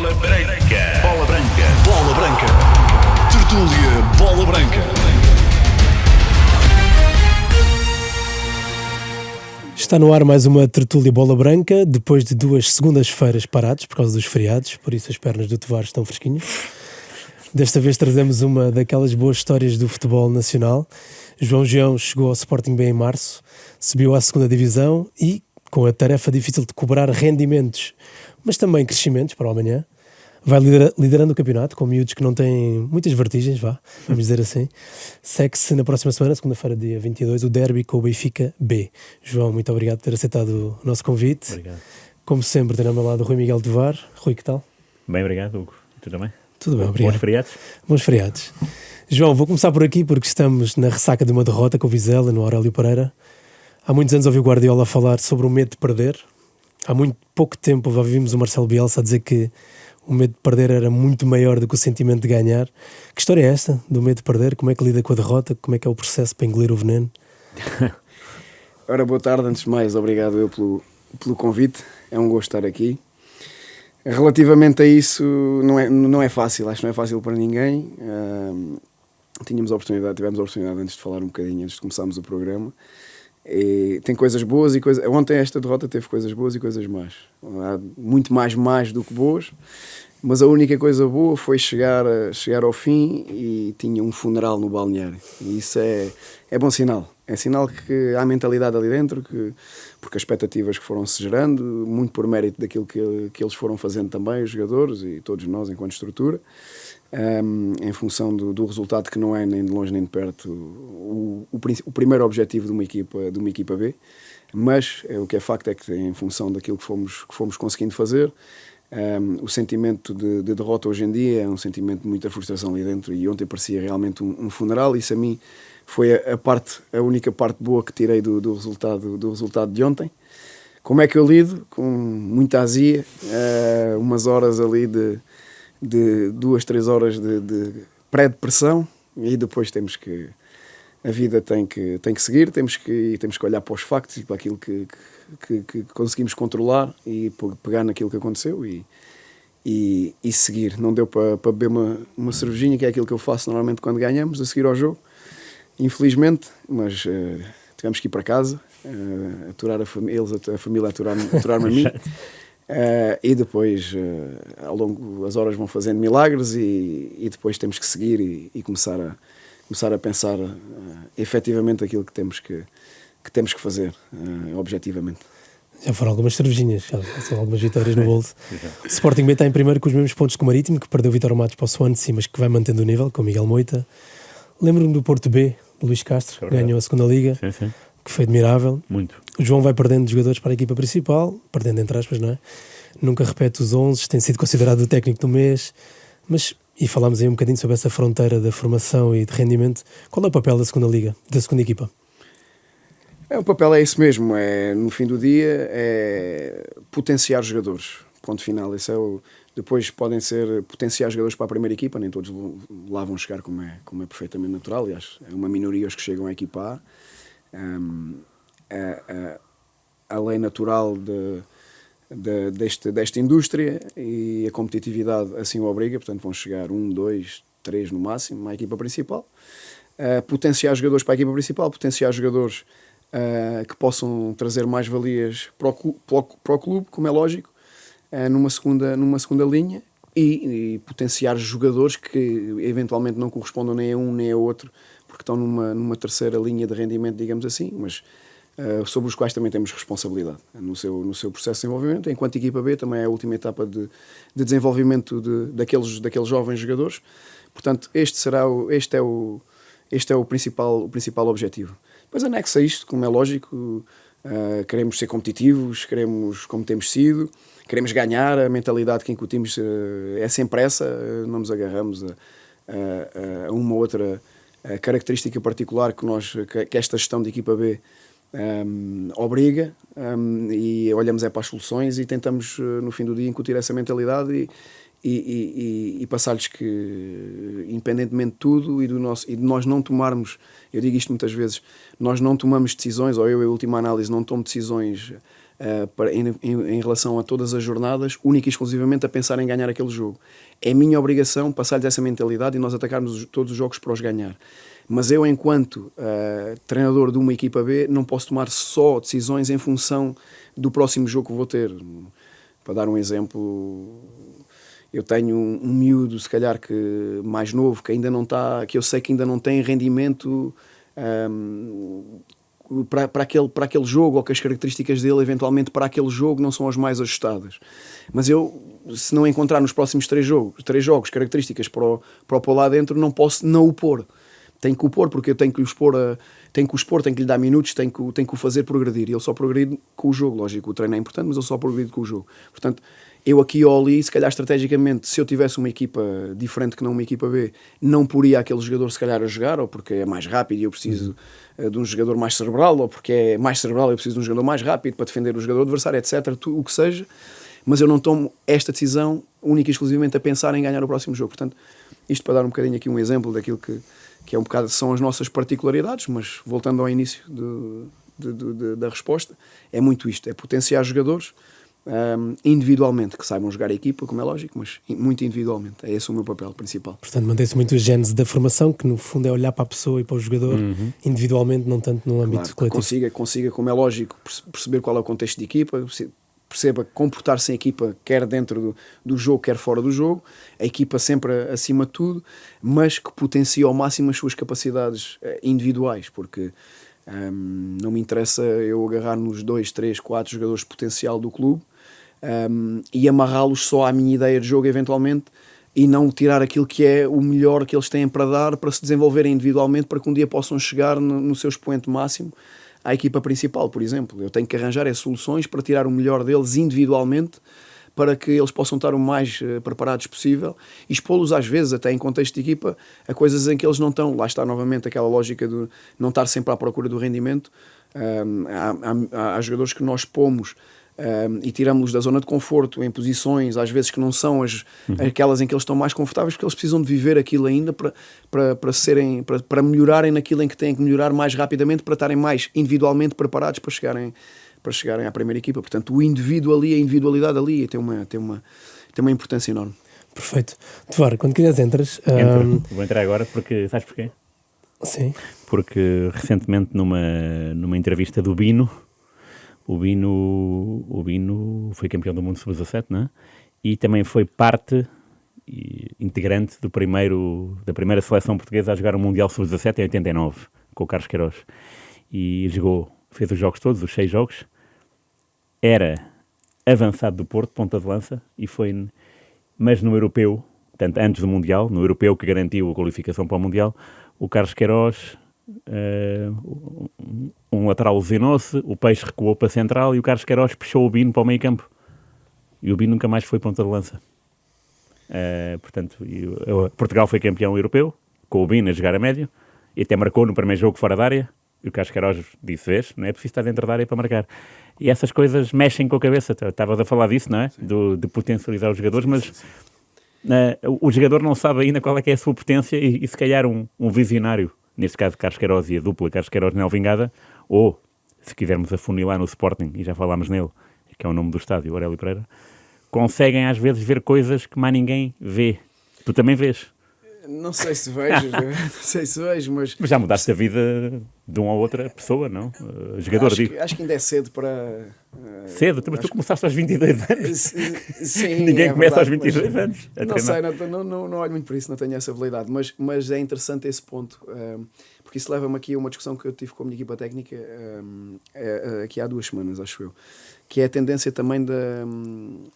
Bola Branca. Bola Branca. Bola Branca. Tertúlia Bola Branca. Está no ar mais uma tertúlia Bola Branca, depois de 2 segundas-feiras parados por causa dos feriados, por isso as pernas do Tovar estão fresquinhas. Desta vez trazemos uma daquelas boas histórias do futebol nacional. João Geão chegou ao Sporting B em março, subiu à segunda divisão e, com a tarefa difícil de cobrar rendimentos, mas também crescimentos para o amanhã, vai liderando o campeonato com miúdos que não têm muitas vertigens, vamos dizer assim. Segue-se na próxima semana, segunda-feira, dia 22, o derby com o Benfica B. João, muito obrigado por ter aceitado o nosso convite. Obrigado. Como sempre, tenho ao meu lado o Rui Miguel Tovar. Rui, que tal? Bem, obrigado, Hugo. Tu também? Tudo bem, obrigado. Bons feriados? Bons feriados. João, vou começar por aqui porque estamos na ressaca de uma derrota com o Vizela, no Aurélio Pereira. Há muitos anos ouvi o Guardiola falar sobre o medo de perder. Há muito pouco tempo ouvimos o Marcelo Bielsa a dizer que o medo de perder era muito maior do que o sentimento de ganhar. Que história é esta, do medo de perder? Como é que lida com a derrota? Como é que é o processo para engolir o veneno? Ora, boa tarde. Antes de mais, obrigado eu pelo convite. É um gosto estar aqui. Relativamente a isso, não é fácil. Acho que não é fácil para ninguém. Tivemos a oportunidade antes de falar um bocadinho, antes de começarmos o programa. E tem coisas boas e coisas... Ontem esta derrota teve coisas boas e coisas más. Há muito mais do que boas, mas a única coisa boa foi chegar ao fim e tinha um funeral no balneário. E isso é bom sinal. É sinal que há mentalidade ali dentro, porque as expectativas que foram se gerando, muito por mérito daquilo que eles foram fazendo também, os jogadores e todos nós enquanto estrutura, em função do resultado que não é nem de longe nem de perto o primeiro objetivo de uma equipa B, mas o que é facto é que em função daquilo que fomos conseguindo fazer, o sentimento de derrota hoje em dia é um sentimento de muita frustração ali dentro, e ontem parecia realmente um funeral. Isso a mim foi a única parte boa que tirei do resultado de ontem. Como é que eu lido? Com muita azia, umas horas ali de 2-3 horas de pré-depressão, e depois a vida tem que seguir, temos que olhar para os factos e para aquilo que conseguimos controlar e pegar naquilo que aconteceu e seguir. Não deu para beber uma cervejinha, que é aquilo que eu faço normalmente quando ganhamos, a seguir ao jogo, infelizmente, mas tivemos que ir para casa, aturar a família aturar-me a mim. E depois, ao longo das horas vão fazendo milagres e depois temos que seguir e começar a pensar efetivamente aquilo que temos que fazer, objetivamente. Já foram algumas cervejinhas, já são algumas vitórias no bolso. O Sporting B está em primeiro com os mesmos pontos que o Marítimo, que perdeu o Vitória Matos para o Swansea, mas que vai mantendo o nível, com o Miguel Moita. Lembro-me do Porto B, do Luís Castro, que ganhou a segunda Liga, sim. Que foi admirável. Muito. O João vai perdendo jogadores para a equipa principal, perdendo entre aspas, não é? Nunca repete os 11, tem sido considerado o técnico do mês, mas, e falámos aí um bocadinho sobre essa fronteira da formação e de rendimento. Qual é o papel da segunda Liga, da segunda equipa? O papel é isso mesmo, no fim do dia é potenciar jogadores, ponto final. Depois podem ser potenciar jogadores para a primeira equipa, nem todos lá vão chegar, como é perfeitamente natural. Aliás, é uma minoria os que chegam à equipa A. A lei natural desta indústria e a competitividade assim o obriga, portanto vão chegar 1, 2, 3 no máximo à equipa principal. Potenciar jogadores para a equipa principal, potenciar jogadores que possam trazer mais valias para o clube, como é lógico, numa segunda linha, e potenciar jogadores que eventualmente não correspondam nem a um nem a outro, porque estão numa terceira linha de rendimento, digamos assim, mas sobre os quais também temos responsabilidade no seu processo de desenvolvimento. Enquanto equipa B também é a última etapa de desenvolvimento daqueles jovens jogadores. Portanto, este é o principal objetivo. Depois, anexo a isto, como é lógico, queremos ser competitivos, queremos, como temos sido, queremos ganhar. A mentalidade que incutimos é sempre essa, não nos agarramos a uma outra característica particular que esta gestão de equipa B obriga, e olhamos para as soluções e tentamos no fim do dia incutir essa mentalidade e passar-lhes que, independentemente de tudo e de nós não tomarmos, eu digo isto muitas vezes, nós não tomamos decisões, ou eu, em última análise, não tomo decisões em relação a todas as jornadas, única e exclusivamente a pensar em ganhar aquele jogo. É minha obrigação passar-lhes essa mentalidade e nós atacarmos todos os jogos para os ganhar. Mas eu, enquanto treinador de uma equipa B, não posso tomar só decisões em função do próximo jogo que vou ter. Para dar um exemplo, eu tenho um miúdo, se calhar, que mais novo, que ainda não está, que eu sei que ainda não tem rendimento para aquele jogo, ou que as características dele, eventualmente, para aquele jogo não são as mais ajustadas. Mas eu, se não encontrar nos próximos três jogos características para o pôr lá dentro, não posso não o pôr. Tenho que o pôr, porque eu tenho que o expor, tenho que lhe dar minutos, tenho que o fazer progredir. E ele só progride com o jogo, lógico, o treino é importante, mas ele só progride com o jogo. Portanto, eu aqui ou ali, se calhar estrategicamente, se eu tivesse uma equipa diferente que não uma equipa B, não poria aquele jogador se calhar a jogar, ou porque é mais rápido e eu preciso de um jogador mais cerebral, ou porque é mais cerebral e eu preciso de um jogador mais rápido para defender o jogador adversário, etc. O que seja, mas eu não tomo esta decisão única e exclusivamente a pensar em ganhar o próximo jogo. Portanto, isto para dar um bocadinho aqui um exemplo daquilo que é um bocado, são as nossas particularidades, mas voltando ao início da resposta, é muito isto, é potenciar jogadores individualmente, que saibam jogar a equipa, como é lógico, mas muito individualmente. É esse o meu papel principal. Portanto, mantém-se muito a gênese da formação, que no fundo é olhar para a pessoa e para o jogador individualmente, não tanto num âmbito coletivo. Consiga, como é lógico, perceber qual é o contexto de equipa, perceba comportar-se em equipa, quer dentro do jogo, quer fora do jogo, a equipa sempre acima de tudo, mas que potencie ao máximo as suas capacidades individuais, porque não me interessa eu agarrar nos 2, 3, 4 jogadores de potencial do clube e amarrá-los só à minha ideia de jogo eventualmente e não tirar aquilo que é o melhor que eles têm para dar, para se desenvolverem individualmente, para que um dia possam chegar no seu expoente máximo à equipa principal, por exemplo. Eu tenho que arranjar soluções para tirar o melhor deles individualmente, para que eles possam estar o mais preparados possível e expô-los às vezes, até em contexto de equipa, a coisas em que eles não estão. Lá está novamente aquela lógica de não estar sempre à procura do rendimento. Há jogadores que nós pomos e tiramos-los da zona de conforto em posições às vezes que não são aquelas em que eles estão mais confortáveis, porque eles precisam de viver aquilo ainda para melhorarem naquilo em que têm que melhorar mais rapidamente, para estarem mais individualmente preparados para chegarem à primeira equipa. Portanto, o indivíduo ali, a individualidade ali tem uma importância enorme. Perfeito. Tovar, quando quiseres entras. Vou entrar agora porque, sabes porquê? Sim. Porque recentemente numa entrevista do Bino, o Bino foi campeão do mundo sub-17, não é? E também foi parte integrante da primeira seleção portuguesa a jogar o Mundial sub-17 em 89, com o Carlos Queiroz. E fez os jogos todos, os 6 jogos. Era avançado do Porto, ponta de lança, mas no europeu, portanto antes do Mundial, no europeu que garantiu a qualificação para o Mundial, o Carlos Queiroz, um lateral lesionou-se, o Peixe recuou para a central e o Carlos Queiroz puxou o Bino para o meio campo. E o Bino nunca mais foi ponta de lança. Portanto, Portugal foi campeão europeu, com o Bino a jogar a médio, e até marcou no primeiro jogo fora da área. E o Carlos Queiroz disse, vês, não é preciso estar dentro da área para marcar. E essas coisas mexem com a cabeça. Estavas a falar disso, não é? De potencializar os jogadores, mas o jogador não sabe ainda qual é que é a sua potência e se calhar um visionário, neste caso Carlos Queiroz e a dupla Carlos Queiroz-Nel Vingada, ou, se quisermos afunilar no Sporting, e já falámos nele, que é o nome do estádio, Aurélio Pereira, conseguem às vezes ver coisas que mais ninguém vê. Tu também vês. Não sei se vejo, mas já mudaste a vida de uma ou outra pessoa, não? Jogador, acho que ainda é cedo para... Cedo? Mas tu começaste aos 22 anos. Sim, Ninguém começa aos 22 anos. Não sei, não olho muito por isso, não tenho essa habilidade, mas é interessante esse ponto, porque isso leva-me aqui a uma discussão que eu tive com a minha equipa técnica aqui há 2 semanas, acho eu, que é a tendência também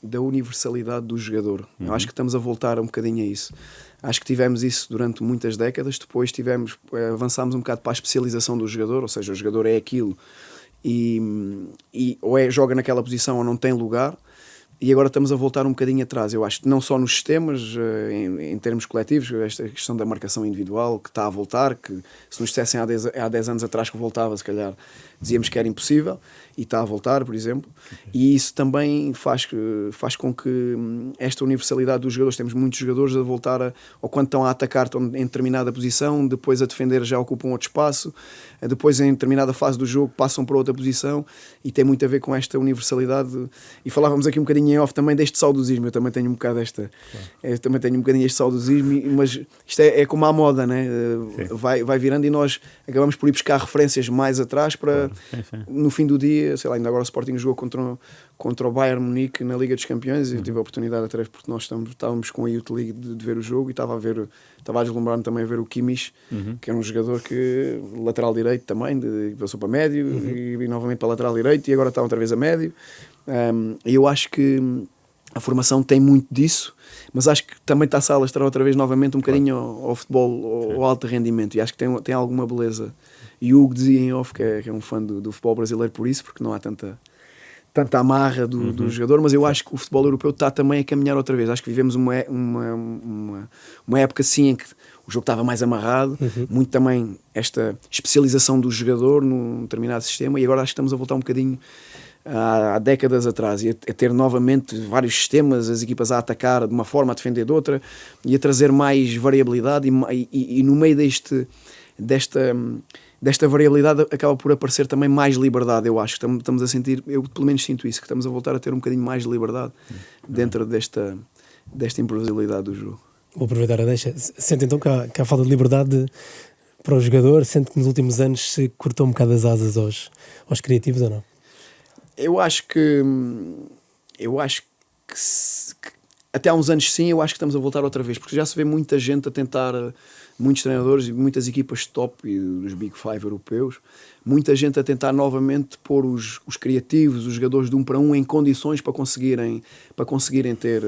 da universalidade do jogador. Eu acho que estamos a voltar um bocadinho a isso. Acho que tivemos isso durante muitas décadas, depois avançámos um bocado para a especialização do jogador, ou seja, o jogador é aquilo e ou joga naquela posição ou não tem lugar, e agora estamos a voltar um bocadinho atrás. Eu acho que não só nos sistemas, em termos coletivos, esta questão da marcação individual que está a voltar, que se nos dissessem há 10 anos atrás que voltava, se calhar dizíamos que era impossível, e está a voltar, por exemplo, e isso também faz com que esta universalidade dos jogadores, temos muitos jogadores a voltar ou quando estão a atacar estão em determinada posição, depois a defender já ocupam outro espaço, depois em determinada fase do jogo passam para outra posição, e tem muito a ver com esta universalidade. E falávamos aqui um bocadinho em off também deste saudosismo, eu também tenho um bocado eu também tenho um bocadinho este saudosismo, mas isto é como a moda, né? Vai virando e nós acabamos por ir buscar referências mais atrás para no fim do dia, sei lá, ainda agora o Sporting jogou contra o Bayern Munique na Liga dos Campeões, e eu tive a oportunidade até porque nós estávamos com a Youth League de ver o jogo, e estava a deslumbrar-me também a ver o Kimmich, que é um jogador que lateral direito também, passou para médio e novamente para lateral direito, e agora está outra vez a médio. E eu acho que a formação tem muito disso, mas acho que também está-se a alastrar outra vez novamente um bocadinho ao futebol, ao alto rendimento, e acho que tem alguma beleza. E o Hugo dizia em off que é um fã do futebol brasileiro por isso, porque não há tanta amarra do jogador, mas eu acho que o futebol europeu está também a caminhar outra vez. Acho que vivemos uma época assim em que o jogo estava mais amarrado, muito também esta especialização do jogador num determinado sistema, e agora acho que estamos a voltar um bocadinho há décadas atrás, e a ter novamente vários sistemas, as equipas a atacar de uma forma, a defender de outra, e a trazer mais variabilidade, e no meio desta variabilidade acaba por aparecer também mais liberdade. Eu acho que estamos a sentir, eu pelo menos sinto isso, que estamos a voltar a ter um bocadinho mais de liberdade dentro desta imprevisibilidade do jogo. Vou aproveitar a deixa. Sente então que há falta de liberdade para o jogador? Sente que nos últimos anos se cortou um bocado as asas aos criativos ou não? Eu acho que até há uns anos sim, eu acho que estamos a voltar outra vez, porque já se vê muita gente a tentar, muitos treinadores e muitas equipas top e dos Big Five europeus, muita gente a tentar novamente pôr os criativos, os jogadores de 1 para 1 em condições para conseguirem ter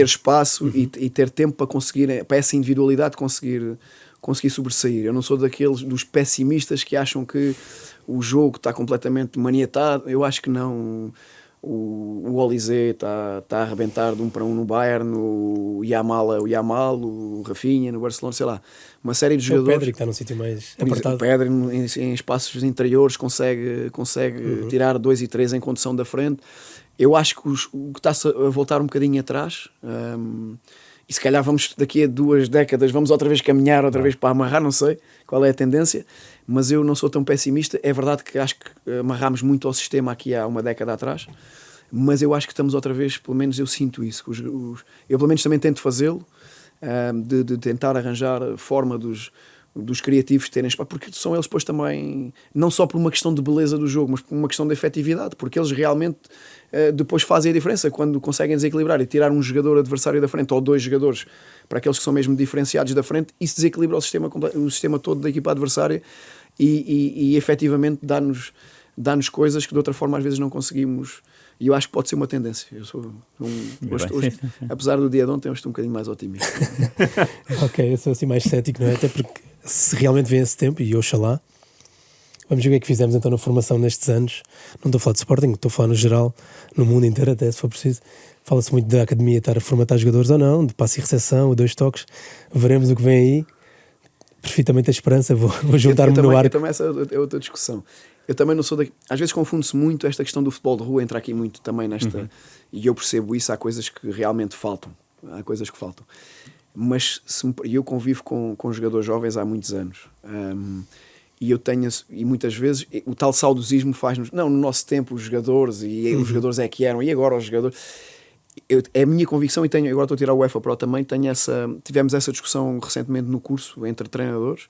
espaço e ter tempo para conseguir, para essa individualidade conseguir sobressair. Eu não sou dos pessimistas que acham que o jogo está completamente maniatado. Eu acho que não. O Olise está a arrebentar de 1 para 1 no Bayern, o Yamal, o Rafinha no Barcelona, sei lá, uma série de jogadores. O Pedri que está num sítio mais apartado. O Pedri em espaços interiores consegue tirar 2 e 3 em condução da frente. Eu acho que o que está a voltar um bocadinho atrás, e se calhar vamos daqui a 2 décadas vamos outra vez caminhar outra vez para amarrar, não sei qual é a tendência, mas eu não sou tão pessimista. É verdade que acho que amarrámos muito ao sistema aqui há 1 década atrás, mas eu acho que estamos outra vez, pelo menos eu sinto isso, eu pelo menos também tento fazê-lo, de tentar arranjar forma dos criativos terem espaço, porque são eles depois também, não só por uma questão de beleza do jogo, mas por uma questão de efetividade, porque eles realmente depois fazem a diferença quando conseguem desequilibrar e tirar um jogador adversário da frente, ou 2 jogadores, para aqueles que são mesmo diferenciados da frente, isso desequilibra o sistema todo da equipa adversária e efetivamente dá-nos coisas que de outra forma às vezes não conseguimos. E eu acho que pode ser uma tendência. Eu sou hoje, apesar do dia de ontem, eu estou um bocadinho mais otimista. Ok, eu sou assim mais cético, não é? Até porque se realmente vem esse tempo, e oxalá, vamos ver o que é que fizemos então na formação nestes anos. Não estou a falar de Sporting, estou a falar no geral, no mundo inteiro até, se for preciso. Fala-se muito da academia estar a formatar jogadores ou não, de passe e recepção, 2 toques. Veremos o que vem aí. Perfeitamente a esperança, vou juntar-me no arco. Também essa é outra discussão. Eu também não sou daqui. Às vezes confunde-se muito esta questão do futebol de rua, entra aqui muito também nesta. E eu percebo isso, há coisas que realmente faltam. Mas eu convivo com jogadores jovens há muitos anos. E eu tenho, e muitas vezes, o tal saudosismo faz-nos. Não, no nosso tempo, os jogadores, e os jogadores é que eram, e agora os jogadores. É a minha convicção, e agora estou a tirar o UEFA Pro também, tivemos essa discussão recentemente no curso entre treinadores,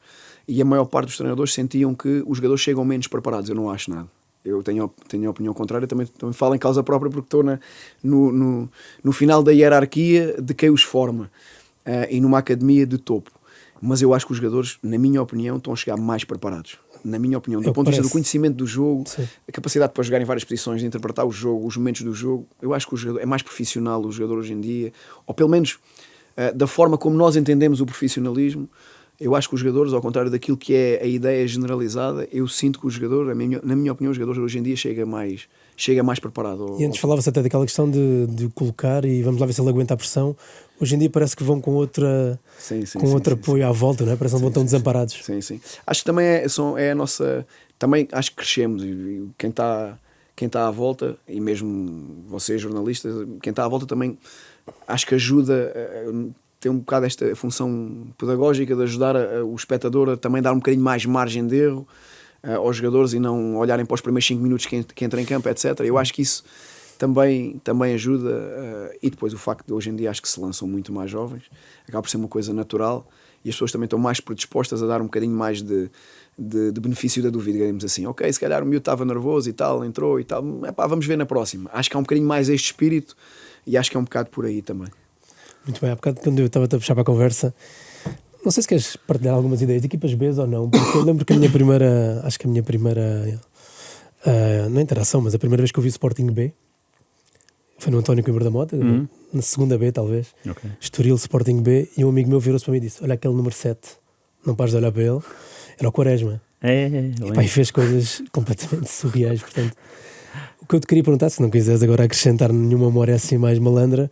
e a maior parte dos treinadores sentiam que os jogadores chegam menos preparados. Eu não acho nada. Eu tenho a opinião contrária, também falo em causa própria porque estou no final da hierarquia de quem os forma, e numa academia de topo. Mas eu acho que os jogadores, na minha opinião, estão a chegar mais preparados. Na minha opinião, do ponto de vista do conhecimento do jogo, sim, a capacidade para jogar em várias posições, de interpretar o jogo, os momentos do jogo, eu acho que o jogador é mais profissional, o jogador hoje em dia, ou pelo menos da forma como nós entendemos o profissionalismo. Eu acho que os jogadores, ao contrário daquilo que é a ideia generalizada, eu sinto que o jogador, na minha opinião, os jogadores hoje em dia chega mais preparado. E antes falava-se até daquela questão de colocar e vamos lá ver se ele aguenta a pressão. Hoje em dia parece que vão com outro apoio à volta, não é? Parece que não vão tão desamparados. Sim. Acho que também é a nossa... Também acho que crescemos. E quem está à volta, e mesmo vocês jornalistas, quem está à volta também acho que ajuda... tem um bocado esta função pedagógica de ajudar o espectador a também dar um bocadinho mais margem de erro aos jogadores e não olharem para os primeiros 5 minutos que entra em campo, etc. Eu acho que isso também ajuda, e depois o facto de hoje em dia acho que se lançam muito mais jovens, acaba por ser uma coisa natural e as pessoas também estão mais predispostas a dar um bocadinho mais de benefício da dúvida, digamos assim. Ok, se calhar o miúdo estava nervoso e tal, entrou e tal, vamos ver na próxima. Acho que há um bocadinho mais este espírito e acho que é um bocado por aí também. Muito bem, há bocado quando eu estava a puxar para a conversa, não sei se queres partilhar algumas ideias de equipas B ou não, porque eu lembro que a minha primeira não interação, mas a primeira vez que eu vi o Sporting B foi no António Coimbra da Mota, na segunda B talvez, Estoril Sporting B, e um amigo meu virou-se para mim e disse: olha aquele número 7, não pares de olhar para ele, era o Quaresma. E fez coisas completamente surreais. Portanto, o que eu te queria perguntar, se não quiseres agora acrescentar nenhuma memória assim mais malandra,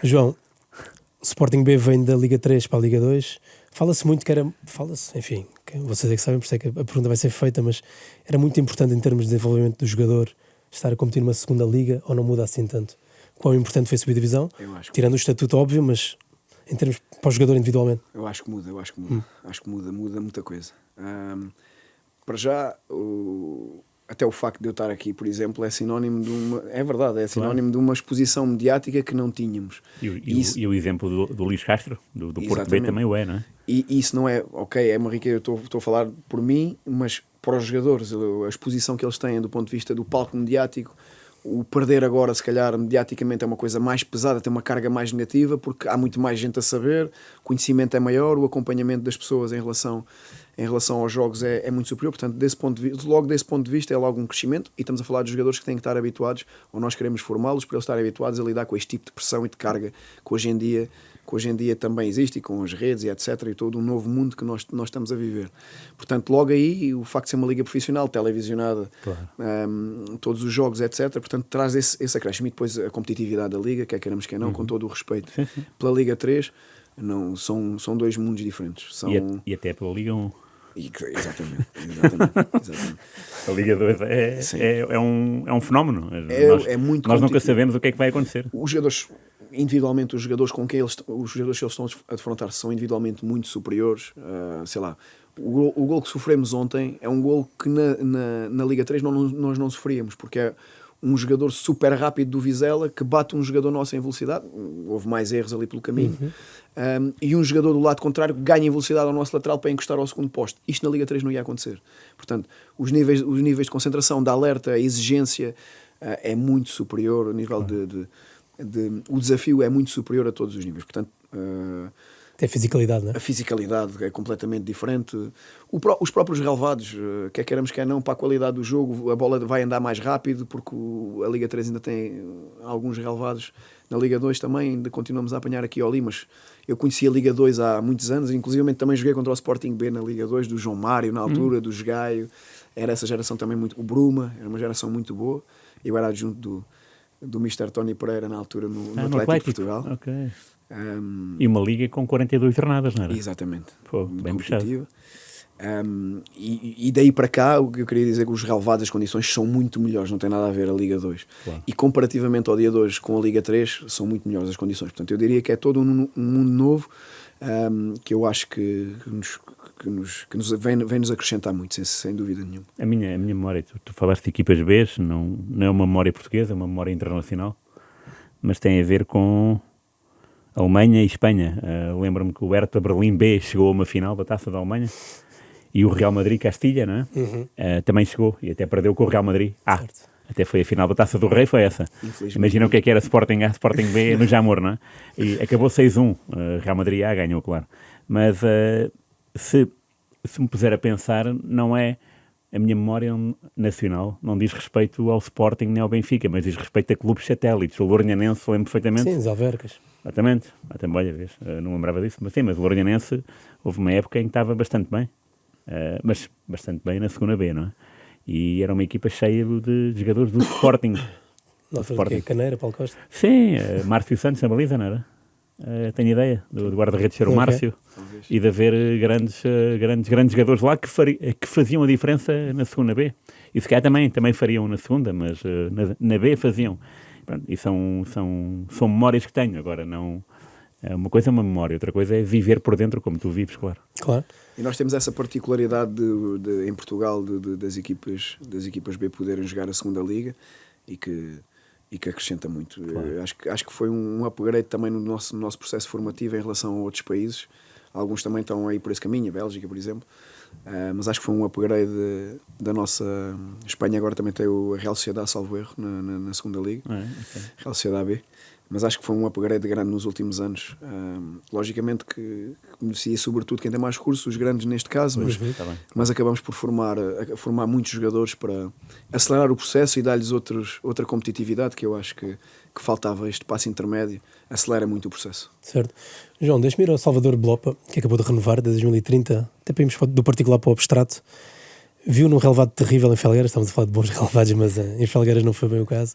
João, o Sporting B vem da Liga 3 para a Liga 2. Fala-se muito que enfim, que vocês é que sabem, por isso é que a pergunta vai ser feita, mas era muito importante em termos de desenvolvimento do jogador estar a competir numa segunda liga, ou não muda assim tanto? Quão importante foi subir divisão? Tirando o estatuto óbvio, mas em termos para o jogador individualmente. Eu acho que muda. Acho que muda muita coisa. Para já, até o facto de eu estar aqui, por exemplo, é sinónimo de uma... É verdade, é sinónimo de uma exposição mediática que não tínhamos. E o exemplo do Luís Castro, do Porto B, também o é, não é? E isso não é... Ok, é uma riqueza, eu estou a falar por mim, mas para os jogadores, a exposição que eles têm do ponto de vista do palco mediático, o perder agora, se calhar, mediaticamente é uma coisa mais pesada, tem uma carga mais negativa, porque há muito mais gente a saber, o conhecimento é maior, o acompanhamento das pessoas em relação aos jogos é muito superior. Portanto, logo desse ponto de vista é logo um crescimento, e estamos a falar de jogadores que têm que estar habituados, ou nós queremos formá-los para eles estarem habituados a lidar com este tipo de pressão e de carga que hoje em dia também existe, e com as redes e etc, e todo um novo mundo que nós estamos a viver. Portanto, logo aí, o facto de ser uma liga profissional, televisionada, todos os jogos, etc, portanto, traz esse acréscimo. E depois a competitividade da liga, quer queiramos que não, com todo o respeito pela Liga 3, não, são dois mundos diferentes. E até pela Liga 1. Exatamente. A Liga 2 é um fenómeno. É muito nós nunca sabemos o que é que vai acontecer. Os jogadores, individualmente, os jogadores que eles estão a defrontar são individualmente muito superiores. Sei lá, o gol que sofremos ontem é um gol que na Liga 3 nós não sofríamos, porque é um jogador super rápido do Vizela que bate um jogador nosso em velocidade. Houve mais erros ali pelo caminho. E um jogador do lado contrário que ganha em velocidade ao nosso lateral para encostar ao segundo posto. Isto na Liga 3 não ia acontecer. Portanto, os níveis de concentração, da alerta, a exigência é muito superior. O nível o desafio é muito superior a todos os níveis. Portanto, Tem fisicalidade, não é? A fisicalidade é completamente diferente. Os próprios relevados, quer queiramos, quer não, para a qualidade do jogo, a bola vai andar mais rápido, porque a Liga 3 ainda tem alguns relevados. Na Liga 2 também ainda continuamos a apanhar aqui ao ali, mas eu conheci a Liga 2 há muitos anos, inclusive também joguei contra o Sporting B na Liga 2, do João Mário na altura, do Gaio. Era essa geração também o Bruma, era uma geração muito boa. Eu era adjunto do Mr. Tony Pereira na altura no Atlético de Portugal. Okay. E uma liga com 42 jornadas, não era? Exatamente. Pô, bem puxado. E daí para cá, o que eu queria dizer é que os relevados, as condições são muito melhores, não tem nada a ver a Liga 2. Claro. E comparativamente ao dia 2 com a Liga 3, são muito melhores as condições. Portanto, eu diria que é todo um mundo novo que eu acho que nos vem-nos acrescentar muito, sem dúvida nenhuma. A minha memória, tu falaste de equipas B, não é uma memória portuguesa, é uma memória internacional, mas tem a ver com Alemanha e Espanha. Lembro-me que o Hertha Berlim B chegou a uma final da Taça da Alemanha e o Real Madrid Castilha, não é? Também chegou e até perdeu com o Real Madrid. Até foi a final da Taça do Rei, foi essa. Imagina o que era Sporting A, Sporting B no Jamor, não é? E acabou 6-1. Real Madrid A ganhou, claro. Mas se me puser a pensar, não é a minha memória nacional não diz respeito ao Sporting nem ao Benfica, mas diz respeito a clubes satélites. O Lourinhanense, lembro perfeitamente. Sim, os Alvercas. Exatamente. Também, olha, vez, não lembrava disso, mas sim, mas o Lourinhanense houve uma época em que estava bastante bem, mas bastante bem na segunda B, não é? E era uma equipa cheia de jogadores do Sporting. Não foi de Caneira, Paulo Costa? Sim, Márcio Santos na baliza, não era? Tenho ideia do guarda-redes ser o Márcio e de haver grandes jogadores lá que faziam a diferença na segunda B. E se calhar também fariam na segunda, mas na B faziam. Pronto, e são memórias que tenho. Agora, não, uma coisa é uma memória, outra coisa é viver por dentro como tu vives, claro. Claro. E nós temos essa particularidade em Portugal das equipas B poderem jogar a segunda liga e que acrescenta muito. Claro. Acho que foi um upgrade também no nosso processo formativo em relação a outros países. Alguns também estão aí por esse caminho, a Bélgica, por exemplo. Mas acho que foi um upgrade da nossa... Espanha agora também tem a Real Sociedade, salvo erro, na segunda liga. Okay. Real Sociedade B. Mas acho que foi um upgrade grande nos últimos anos. Logicamente que beneficia sobretudo quem tem mais recursos, os grandes neste caso, mas acabamos por formar muitos jogadores para acelerar o processo e dar-lhes outra competitividade que eu acho que faltava. Este passo intermédio acelera muito o processo. Certo. João, deixa-me ir ao Salvador Blopa, que acabou de renovar de 2030, até para irmos do particular para o abstrato. Viu num relevado terrível em Felgueiras, estamos a falar de bons relevados, mas em Felgueiras não foi bem o caso.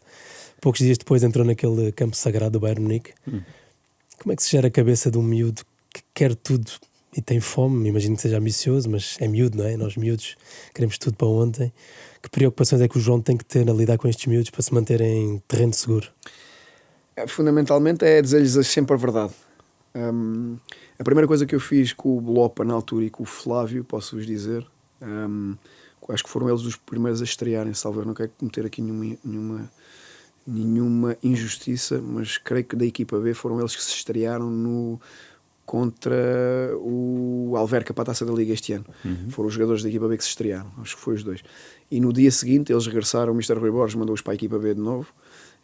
Poucos dias depois entrou naquele campo sagrado do Bayern Munique. Como é que se gera a cabeça de um miúdo que quer tudo e tem fome? Imagino que seja ambicioso, mas é miúdo, não é? Nós miúdos queremos tudo para ontem. Que preocupações é que o João tem que ter a lidar com estes miúdos para se manterem em terreno seguro? Fundamentalmente é dizer-lhes sempre a verdade. A primeira coisa que eu fiz com o Blopa na altura e com o Flávio, posso-vos dizer, acho que foram eles os primeiros a estrearem, salvo eu não quero cometer aqui nenhuma injustiça, mas creio que da equipa B foram eles que se estrearam contra o Alverca para a Taça da Liga este ano. Foram os jogadores da equipa B que se estrearam, acho que foi os dois. E no dia seguinte eles regressaram, o Mr. Rui Borges mandou-os para a equipa B de novo,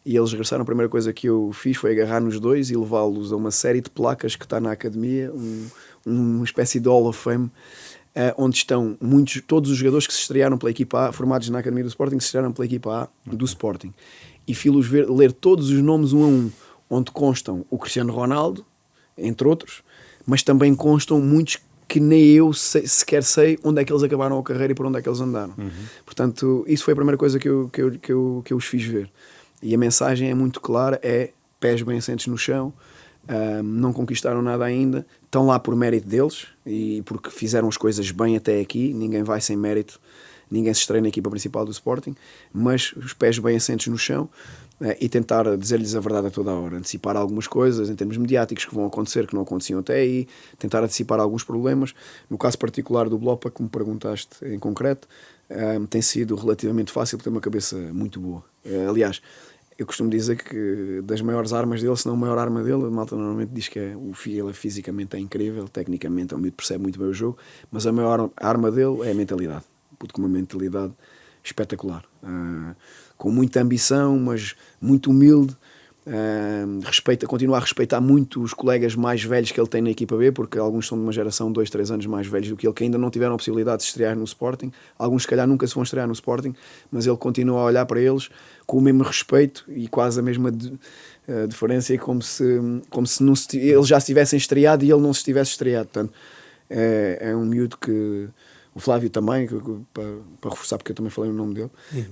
e eles regressaram. A primeira coisa que eu fiz foi agarrar nos dois e levá-los a uma série de placas que está na academia, uma espécie de Hall of Fame, onde estão todos os jogadores que se estrearam pela equipa A, formados na academia do Sporting, que se estrearam pela equipa A do Sporting. E fui-los ler todos os nomes um a um, onde constam o Cristiano Ronaldo, entre outros, mas também constam muitos que nem eu sequer sei onde é que eles acabaram a carreira e por onde é que eles andaram. Portanto, isso foi a primeira coisa que eu os fiz ver. E a mensagem é muito clara, é pés bem assentes no chão, não conquistaram nada ainda, estão lá por mérito deles e porque fizeram as coisas bem até aqui, ninguém vai sem mérito, ninguém se estreia na equipa principal do Sporting, mas os pés bem assentes no chão e tentar dizer-lhes a verdade a toda a hora, antecipar algumas coisas em termos mediáticos que vão acontecer, que não aconteciam até aí, tentar antecipar alguns problemas. No caso particular do Blopa, que me perguntaste em concreto, tem sido relativamente fácil porque tem uma cabeça muito boa. Aliás, eu costumo dizer que das maiores armas dele, se não a maior arma dele, a malta normalmente diz que ele fisicamente é incrível, tecnicamente é um miúdo que percebe muito bem o jogo, mas a maior arma dele é a mentalidade. Puto, com uma mentalidade espetacular, com muita ambição, mas muito humilde, continua a respeitar muito os colegas mais velhos que ele tem na equipa B, porque alguns são de uma geração 2-3 anos mais velhos do que ele, que ainda não tiveram a possibilidade de se estrear no Sporting. Alguns se calhar nunca se vão estrear no Sporting, mas ele continua a olhar para eles com o mesmo respeito e quase a mesma diferença, como se eles já se tivessem estreado e ele não se tivesse estreado. Portanto, é um miúdo que... O Flávio também, para reforçar, porque eu também falei o nome dele,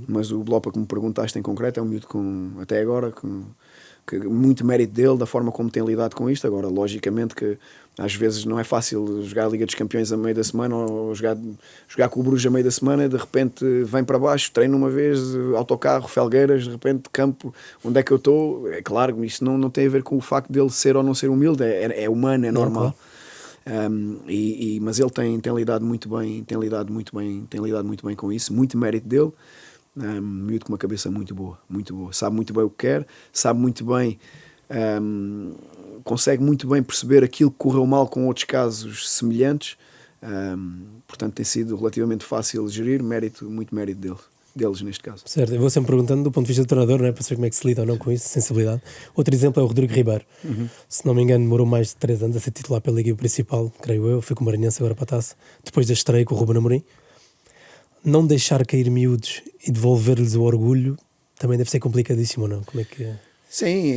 mas o Blopa, que me perguntaste em concreto, é um miúdo até agora, que muito mérito dele, da forma como tem lidado com isto. Agora, logicamente que às vezes não é fácil jogar a Liga dos Campeões a meio da semana ou jogar com o Bruges a meio da semana, de repente vem para baixo, treina uma vez, autocarro, Felgueiras, de repente campo, onde é que eu estou? É claro, isso não tem a ver com o facto dele ser ou não ser humilde, é humano, é normal. Não, claro. Mas ele tem lidado muito bem com isso, muito mérito dele, miúdo com uma cabeça muito boa, sabe muito bem o que quer, sabe muito bem, consegue muito bem perceber aquilo que correu mal com outros casos semelhantes, portanto tem sido relativamente fácil de gerir, muito mérito deles neste caso. Certo, eu vou sempre perguntando do ponto de vista do treinador, não é? Para saber como é que se lida ou não com isso, sensibilidade. Outro exemplo é o Rodrigo Ribeiro. Se não me engano, demorou mais de 3 anos a ser titular pela equipa principal, creio eu, foi com o Maranhense agora para a Taça, depois da estreia com o Ruben Amorim. não deixar cair miúdos e devolver-lhes o orgulho também deve ser complicadíssimo, ou não? Como é que é? Sim,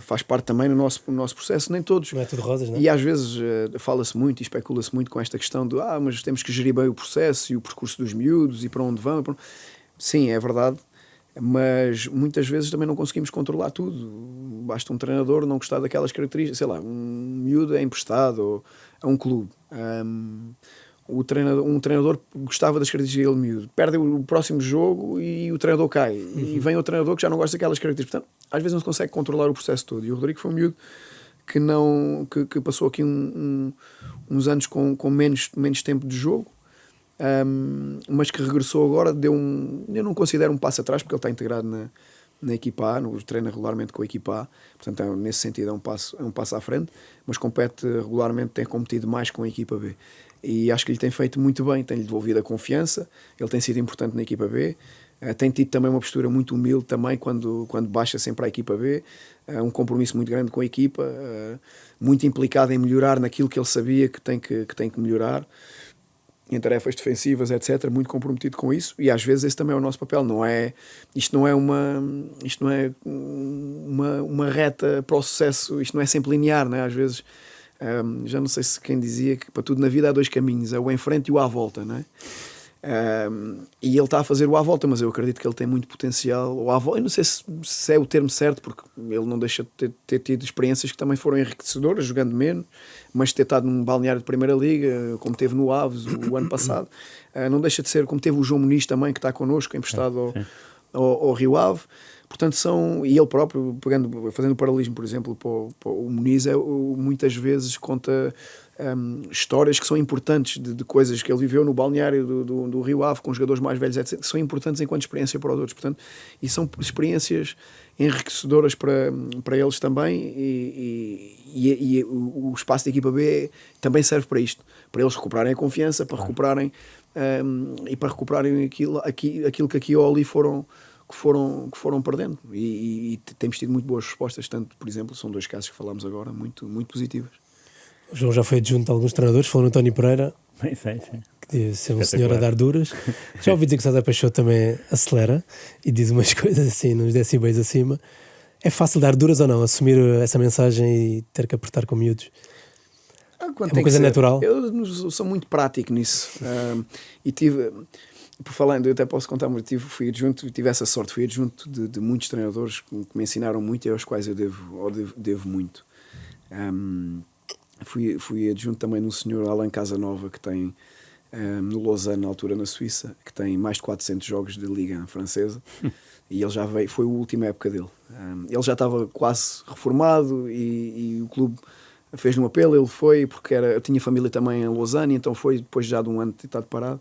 faz parte também do nosso processo, nem todos. Não é tudo rosas, não é? E às vezes fala-se muito e especula-se muito com esta questão de mas temos que gerir bem o processo e o percurso dos miúdos e para onde vão. Sim, é verdade, mas muitas vezes também não conseguimos controlar tudo. Basta um treinador não gostar daquelas características, sei lá, um miúdo é emprestado a um clube. Um treinador gostava das características dele miúdo, perde o próximo jogo e o treinador cai, e vem outro treinador que já não gosta daquelas características. Portanto, às vezes não se consegue controlar o processo todo, e o Rodrigo foi um miúdo que passou aqui uns anos com menos tempo de jogo, mas que regressou agora, eu não considero um passo atrás, porque ele está integrado na equipa A, treina regularmente com a equipa A, portanto nesse sentido é um passo à frente, mas compete regularmente, tem competido mais com a equipa B. E acho que lhe tem feito muito bem, tem-lhe devolvido a confiança, ele tem sido importante na equipa B, tem tido também uma postura muito humilde também quando baixa sempre à equipa B, um compromisso muito grande com a equipa, muito implicado em melhorar naquilo que ele sabia que tem que melhorar, em tarefas defensivas, etc., muito comprometido com isso, e às vezes esse também é o nosso papel. Isto não é uma reta para o sucesso, isto não é sempre linear, não é? Às vezes já não sei se quem dizia que para tudo na vida há dois caminhos, é o em frente e o à volta, não é? E ele está a fazer o à volta, mas eu acredito que ele tem muito potencial. O à volta, eu não sei se é o termo certo, porque ele não deixa de ter tido experiências que também foram enriquecedoras, jogando menos, mas ter estado num balneário de Primeira Liga, como teve no Aves o ano passado, não deixa de ser, como teve o João Muniz também, que está connosco, emprestado ao Rio Ave. Portanto, e ele próprio, fazendo o paralelismo, por exemplo, para o Muniz, muitas vezes conta histórias que são importantes de coisas que ele viveu no balneário do Rio Ave, com jogadores mais velhos, etc., que são importantes enquanto experiência para os outros. Portanto, e são experiências enriquecedoras para eles também, e o espaço da equipa B também serve para isto, para eles recuperarem a confiança, para recuperarem e para recuperarem aquilo que aqui ou ali foram perdendo, e temos tido muito boas respostas, tanto, por exemplo, são dois casos que falámos agora, muito, muito positivas. O João já foi adjunto a alguns treinadores, falou no António Pereira, Sim. que deve ser um senhor a dar duras. Já ouvi dizer que o César Peixoto também acelera e diz umas coisas assim, nos decibéis acima. É fácil dar duras ou não? Assumir essa mensagem e ter que apertar com miúdos? É uma coisa natural? Eu sou muito prático nisso. E tive... Por falando, eu até posso contar muito, tive essa sorte, fui adjunto de muitos treinadores que me ensinaram muito e aos quais eu devo muito. Fui adjunto também no senhor Alain Casanova, que tem no Lausanne, na altura na Suíça, que tem mais de 400 jogos de Liga francesa, e ele já veio, foi a última época dele. Ele já estava quase reformado e o clube fez-lhe um apelo, ele foi, porque eu tinha família também em Lausanne, então foi depois já de um ano de ter estado parado.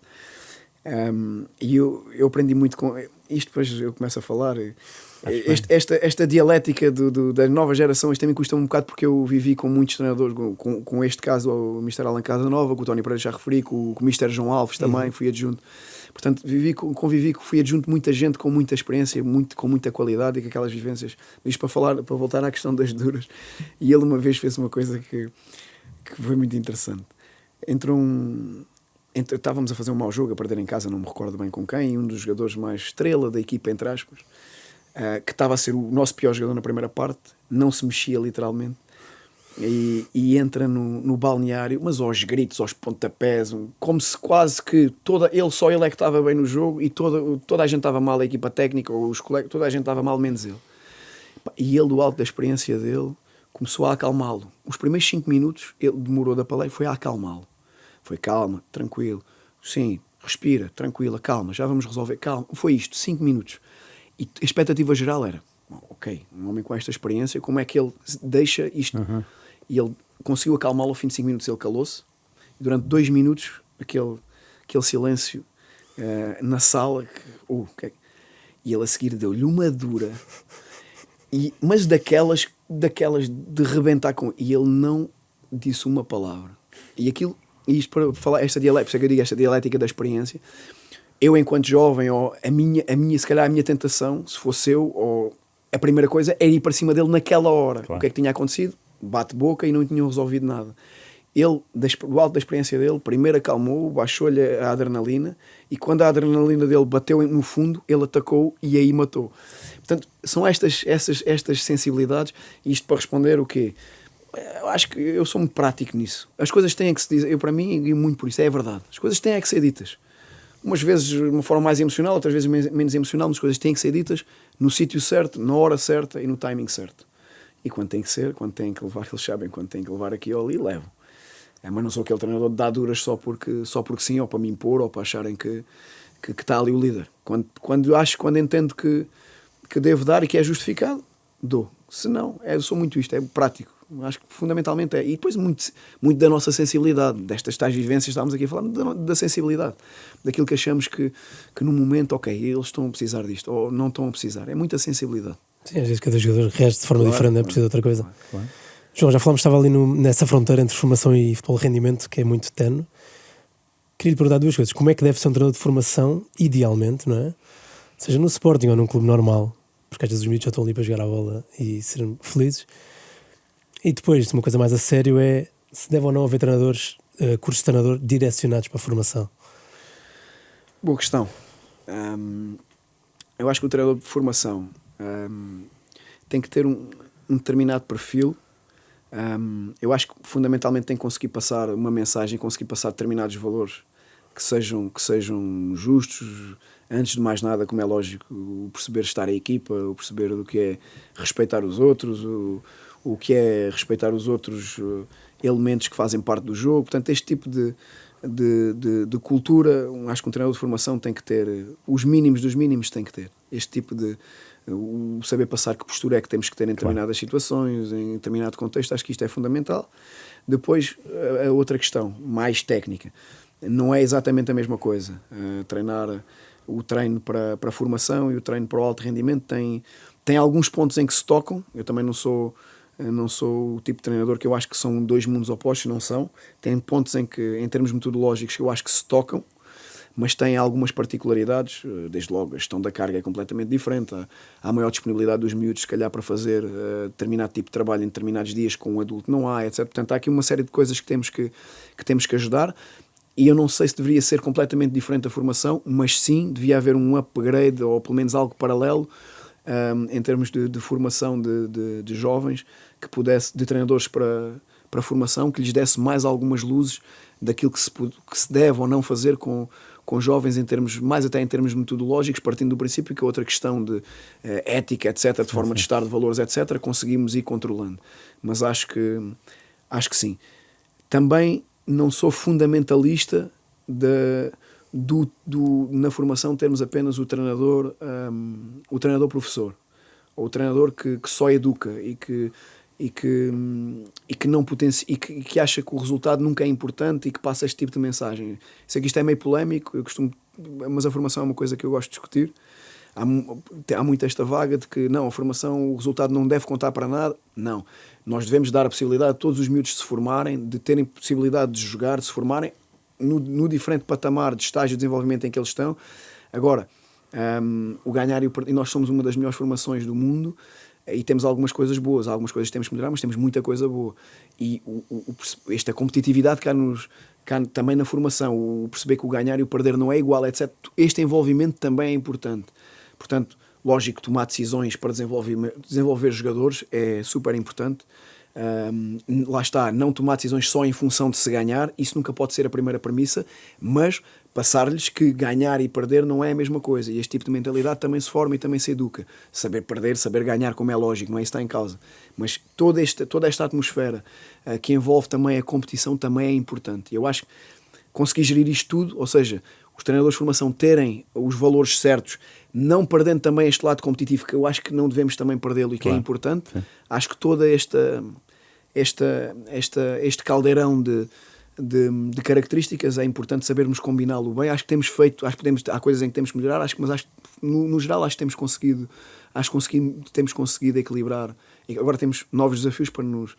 E eu aprendi muito com isto. Depois eu começo a falar esta dialética da nova geração. Isto também custa um bocado, porque eu vivi com muitos treinadores, com este caso o Mr. Alain Casanova, com o Tony Pereira já referi, com o Mr. João Alves também, fui adjunto. Portanto, fui adjunto de muita gente com muita experiência, com muita qualidade e com aquelas vivências. Isto para voltar à questão das duras. E ele uma vez fez uma coisa que foi muito interessante. Estávamos a fazer um mau jogo, a perder em casa, não me recordo bem com quem, e um dos jogadores mais estrela da equipa, entre aspas, que estava a ser o nosso pior jogador na primeira parte, não se mexia literalmente, e entra no balneário, mas aos gritos, aos pontapés, como se quase que só ele é que estava bem no jogo, e toda a gente estava mal, a equipa técnica, ou os colegas, toda a gente estava mal, menos ele. E ele, do alto da experiência dele, começou a acalmá-lo. Os primeiros 5 minutos, ele demorou da palestra, foi a acalmá-lo. Foi calma, tranquilo, sim, respira, tranquila, calma, já vamos resolver, calma. Foi isto, 5 minutos. E a expectativa geral era, ok, um homem com esta experiência, como é que ele deixa isto? E ele conseguiu acalmá-lo ao fim de 5 minutos, ele calou-se. E durante 2 minutos, aquele silêncio na sala, e ele a seguir deu-lhe uma dura, mas daquelas de rebentar com... E ele não disse uma palavra. E isto para falar esta dialética da experiência, eu enquanto jovem, ou se calhar a minha tentação, se fosse eu, a primeira coisa era ir para cima dele naquela hora. Claro. O que é que tinha acontecido? Bate-boca e não tinham resolvido nada. ele, do alto da experiência dele, primeiro acalmou, baixou-lhe a adrenalina, e quando a adrenalina dele bateu no fundo, ele atacou e aí matou. Portanto, são estas sensibilidades, e isto para responder o quê? Eu acho que eu sou muito prático nisso. As coisas têm que se dizer, eu para mim, e muito por isso, é a verdade. As coisas têm que ser ditas. Umas vezes de uma forma mais emocional, outras vezes menos emocional, mas as coisas têm que ser ditas no sítio certo, na hora certa e no timing certo. E quando tem que ser, quando tem que levar, eles sabem quando tem que levar aqui ou ali, levam. Mas não sou aquele treinador de dar duras só porque sim, ou para me impor, ou para acharem que está ali o líder. Quando entendo que devo dar e que é justificado, dou. Se não, eu sou muito isto, é prático. Acho que fundamentalmente é. E depois muito da nossa sensibilidade, destas tais vivências, estávamos aqui a falar da sensibilidade, daquilo que achamos que no momento, ok, eles estão a precisar disto, ou não estão a precisar. É muita sensibilidade. Sim, às vezes cada jogador reage de forma diferente, é preciso outra coisa. Claro. João, já falámos, estava ali nessa fronteira entre formação e futebol rendimento, que é muito tenue. Queria lhe perguntar duas coisas. Como é que deve ser um treinador de formação, idealmente, não é? Seja no Sporting ou num clube normal, porque às vezes os miúdos já estão ali para jogar a bola e serem felizes. E depois, uma coisa mais a sério é se deve ou não haver treinadores, cursos de treinador direcionados para a formação. Boa questão. Eu acho que o treinador de formação tem que ter um determinado perfil. Eu acho que fundamentalmente tem que conseguir passar uma mensagem, conseguir passar determinados valores que sejam justos, antes de mais nada, como é lógico, o perceber estar a equipa, o perceber do que é respeitar os outros, o que é respeitar os outros elementos que fazem parte do jogo. Portanto, este tipo de cultura, acho que um treinador de formação tem que ter, os mínimos dos mínimos tem que ter. Este tipo de o saber passar que postura é que temos que ter em determinadas situações, em determinado contexto, acho que isto é fundamental. Depois, a outra questão, mais técnica, não é exatamente a mesma coisa. Treinar o treino para a formação e o treino para o alto rendimento tem alguns pontos em que se tocam. Eu também não sou o tipo de treinador que eu acho que são dois mundos opostos, não são. Tem pontos em que, em termos metodológicos, que eu acho que se tocam, mas tem algumas particularidades. Desde logo, a gestão da carga é completamente diferente. Há maior disponibilidade dos miúdos, se calhar, para fazer determinado tipo de trabalho em determinados dias com um adulto não há, etc. Portanto, há aqui uma série de coisas que temos que ajudar. E eu não sei se deveria ser completamente diferente a formação, mas sim, devia haver um upgrade, ou pelo menos algo paralelo, em termos de formação de jovens, que pudesse, de treinadores para a formação, que lhes desse mais algumas luzes daquilo que se deve ou não fazer com jovens, mais até em termos metodológicos, partindo do princípio que a outra questão de ética, etc., de forma de estar, de valores, etc., conseguimos ir controlando. Mas acho que sim. Também não sou fundamentalista na formação termos apenas o treinador professor, ou o treinador que só educa e que não potencia, e que acha que o resultado nunca é importante e que passa este tipo de mensagem. Sei que isto é meio polémico, mas a formação é uma coisa que eu gosto de discutir. Há muito esta vaga de que não, a formação, o resultado não deve contar para nada. Não, nós devemos dar a possibilidade de todos os miúdos se formarem, de terem possibilidade de jogar, de se formarem no diferente patamar de estágio de desenvolvimento em que eles estão. Agora, o ganhar e nós somos uma das melhores formações do mundo e temos algumas coisas boas, algumas coisas que temos que melhorar, mas temos muita coisa boa. E esta competitividade que há também na formação, o perceber que o ganhar e o perder não é igual, etc. Este envolvimento também é importante. Portanto, lógico, tomar decisões para desenvolver jogadores é super importante. Lá está, não tomar decisões só em função de se ganhar, isso nunca pode ser a primeira premissa, mas passar-lhes que ganhar e perder não é a mesma coisa, e este tipo de mentalidade também se forma e também se educa. Saber perder, saber ganhar, como é lógico, não é isso que está em causa, mas toda esta atmosfera que envolve também a competição também é importante. Eu acho que conseguir gerir isto tudo, ou seja, os treinadores de formação terem os valores certos, não perdendo também este lado competitivo, que eu acho que não devemos também perdê-lo e que é importante. Sim. Acho que toda este caldeirão de características é importante sabermos combiná-lo bem. Acho que temos feito, há coisas em que temos que melhorar, mas acho que no geral acho que temos conseguido equilibrar. E agora temos novos desafios para nos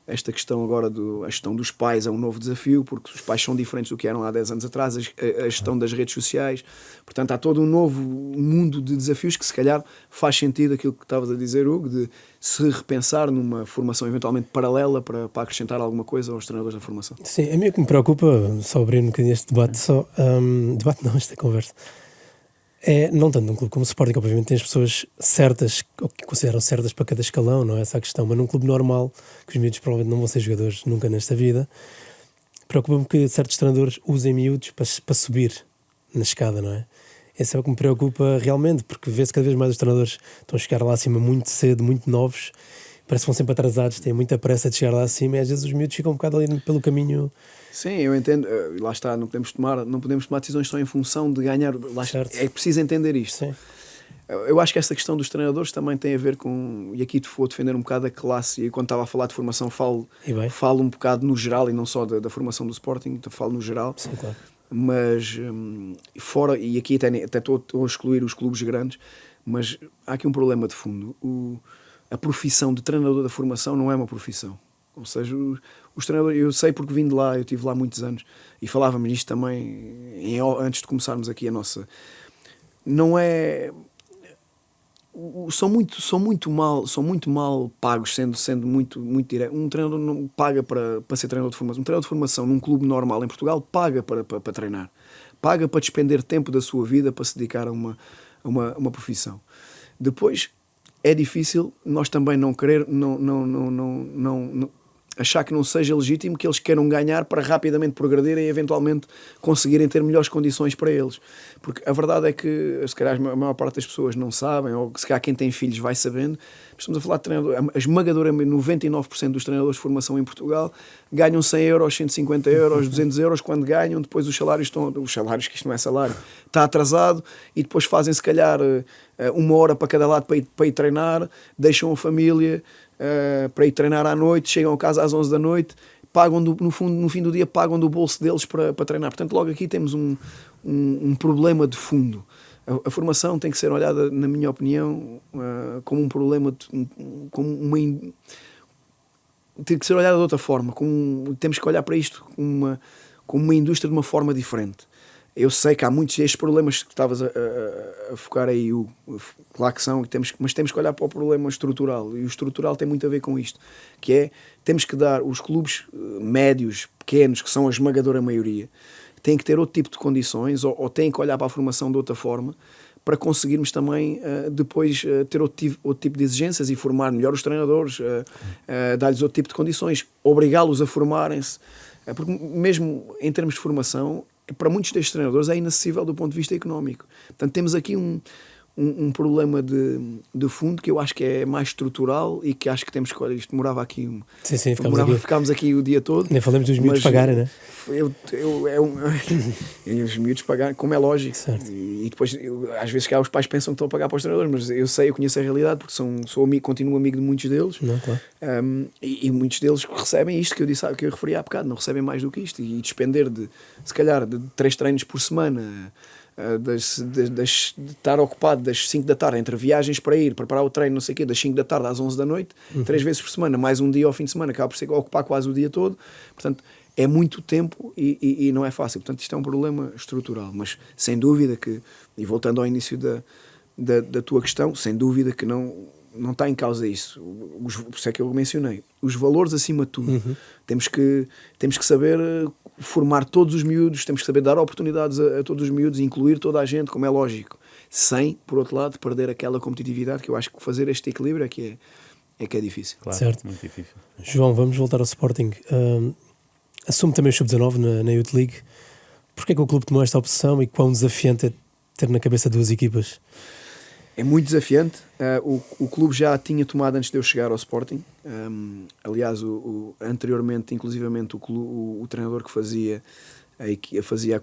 esta questão agora a gestão dos pais é um novo desafio, porque os pais são diferentes do que eram há 10 anos atrás, a gestão das redes sociais, portanto há todo um novo mundo de desafios que se calhar faz sentido aquilo que estavas a dizer, Hugo, de se repensar numa formação eventualmente paralela para acrescentar alguma coisa aos treinadores da formação. Sim, a mim o que me preocupa, só abrir um bocadinho este debate, debate não, esta conversa, é, não tanto num clube como o Sporting, obviamente tem as pessoas certas, ou que consideram certas para cada escalão, não é essa a questão, mas num clube normal, que os miúdos provavelmente não vão ser jogadores nunca nesta vida, preocupa-me que certos treinadores usem miúdos para subir na escada, não é? Esse é o que me preocupa realmente, porque vê-se cada vez mais os treinadores estão a chegar lá acima muito cedo, muito novos, parece que vão sempre atrasados, têm muita pressa de chegar lá acima e às vezes os miúdos ficam um bocado ali pelo caminho. Sim, eu entendo, lá está, não podemos tomar decisões só em função de ganhar, lá está, é preciso entender isto. Sim. Eu acho que essa questão dos treinadores também tem a ver com, e aqui vou defender um bocado a classe, e quando estava a falar de formação falo um bocado no geral e não só da formação do Sporting, então falo no geral. Sim, claro. Mas fora, e aqui até estou a excluir os clubes grandes, mas há aqui um problema de fundo. A profissão de treinador da formação não é uma profissão. Ou seja, os treinadores, eu sei porque vim de lá, eu estive lá muitos anos e falávamos nisto também antes de começarmos aqui a nossa. Não é. São muito mal pagos, sendo muito direto. Um treinador não paga para ser treinador de formação. Um treinador de formação num clube normal em Portugal paga para treinar. Paga para despender tempo da sua vida para se dedicar a uma profissão. Depois é difícil nós também não querer, não achar que não seja legítimo que eles queiram ganhar para rapidamente progredirem e eventualmente conseguirem ter melhores condições para eles. Porque a verdade é que, se calhar a maior parte das pessoas não sabem, ou se calhar quem tem filhos vai sabendo, estamos a falar de treinador, a esmagadora 99% dos treinadores de formação em Portugal ganham 100 euros, 150 euros, 200 euros quando ganham, depois os salários, que isto não é salário, está atrasado e depois fazem se calhar 1 hora para cada lado para ir treinar, deixam a família para ir treinar à noite, chegam a casa às 11 da noite, pagam no fim do dia pagam do bolso deles para treinar. Portanto, logo aqui temos um problema de fundo. A formação tem que ser olhada, na minha opinião, como um problema, tem que ser olhada de outra forma. Temos que olhar para isto como uma indústria de uma forma diferente. Eu sei que há muitos destes problemas que estavas a focar aí, claro que são, mas temos que olhar para o problema estrutural, e o estrutural tem muito a ver com isto, que é, temos que dar os clubes médios, pequenos, que são a esmagadora maioria, têm que ter outro tipo de condições, ou têm que olhar para a formação de outra forma, para conseguirmos também depois ter outro tipo de exigências e formar melhor os treinadores, dar-lhes outro tipo de condições, obrigá-los a formarem-se, porque mesmo em termos de formação, para muitos destes treinadores é inacessível do ponto de vista económico. Portanto, temos aqui um problema de fundo que eu acho que é mais estrutural e que acho que temos que olhar. Isto demorava aqui. Sim, ficámos aqui o dia todo. Nem falamos dos miúdos pagarem, né? E os miúdos pagarem, como é lógico. E depois, às vezes, os pais pensam que estão a pagar para os treinadores, mas eu conheço a realidade porque sou amigo, continuo amigo de muitos deles. Não, claro. E muitos deles recebem isto que eu referi há bocado, não recebem mais do que isto. E despender se calhar, de 3 treinos por semana. De estar ocupado das 5 da tarde entre viagens para ir, preparar o treino, não sei o quê, das 5 da tarde às 11 da noite, 3 vezes por semana, mais um dia ao fim de semana, acaba por ser ocupar quase o dia todo. Portanto, é muito tempo e não é fácil. Portanto, isto é um problema estrutural, mas sem dúvida que, e voltando ao início da tua questão, sem dúvida que não está em causa isso. Por isso é que eu mencionei. Os valores acima de tudo. Temos que saber formar todos os miúdos, temos que saber dar oportunidades a todos os miúdos, incluir toda a gente, como é lógico, sem, por outro lado, perder aquela competitividade, que eu acho que fazer este equilíbrio é que é difícil. Claro, certo. Muito difícil. João, vamos voltar ao Sporting. Assume também o Sub-19 na Youth League. Porquê é que o clube tomou esta opção e quão desafiante é ter na cabeça 2 equipas? É muito desafiante. O clube já tinha tomado antes de eu chegar ao Sporting. Aliás, anteriormente, inclusivamente, o treinador que fazia a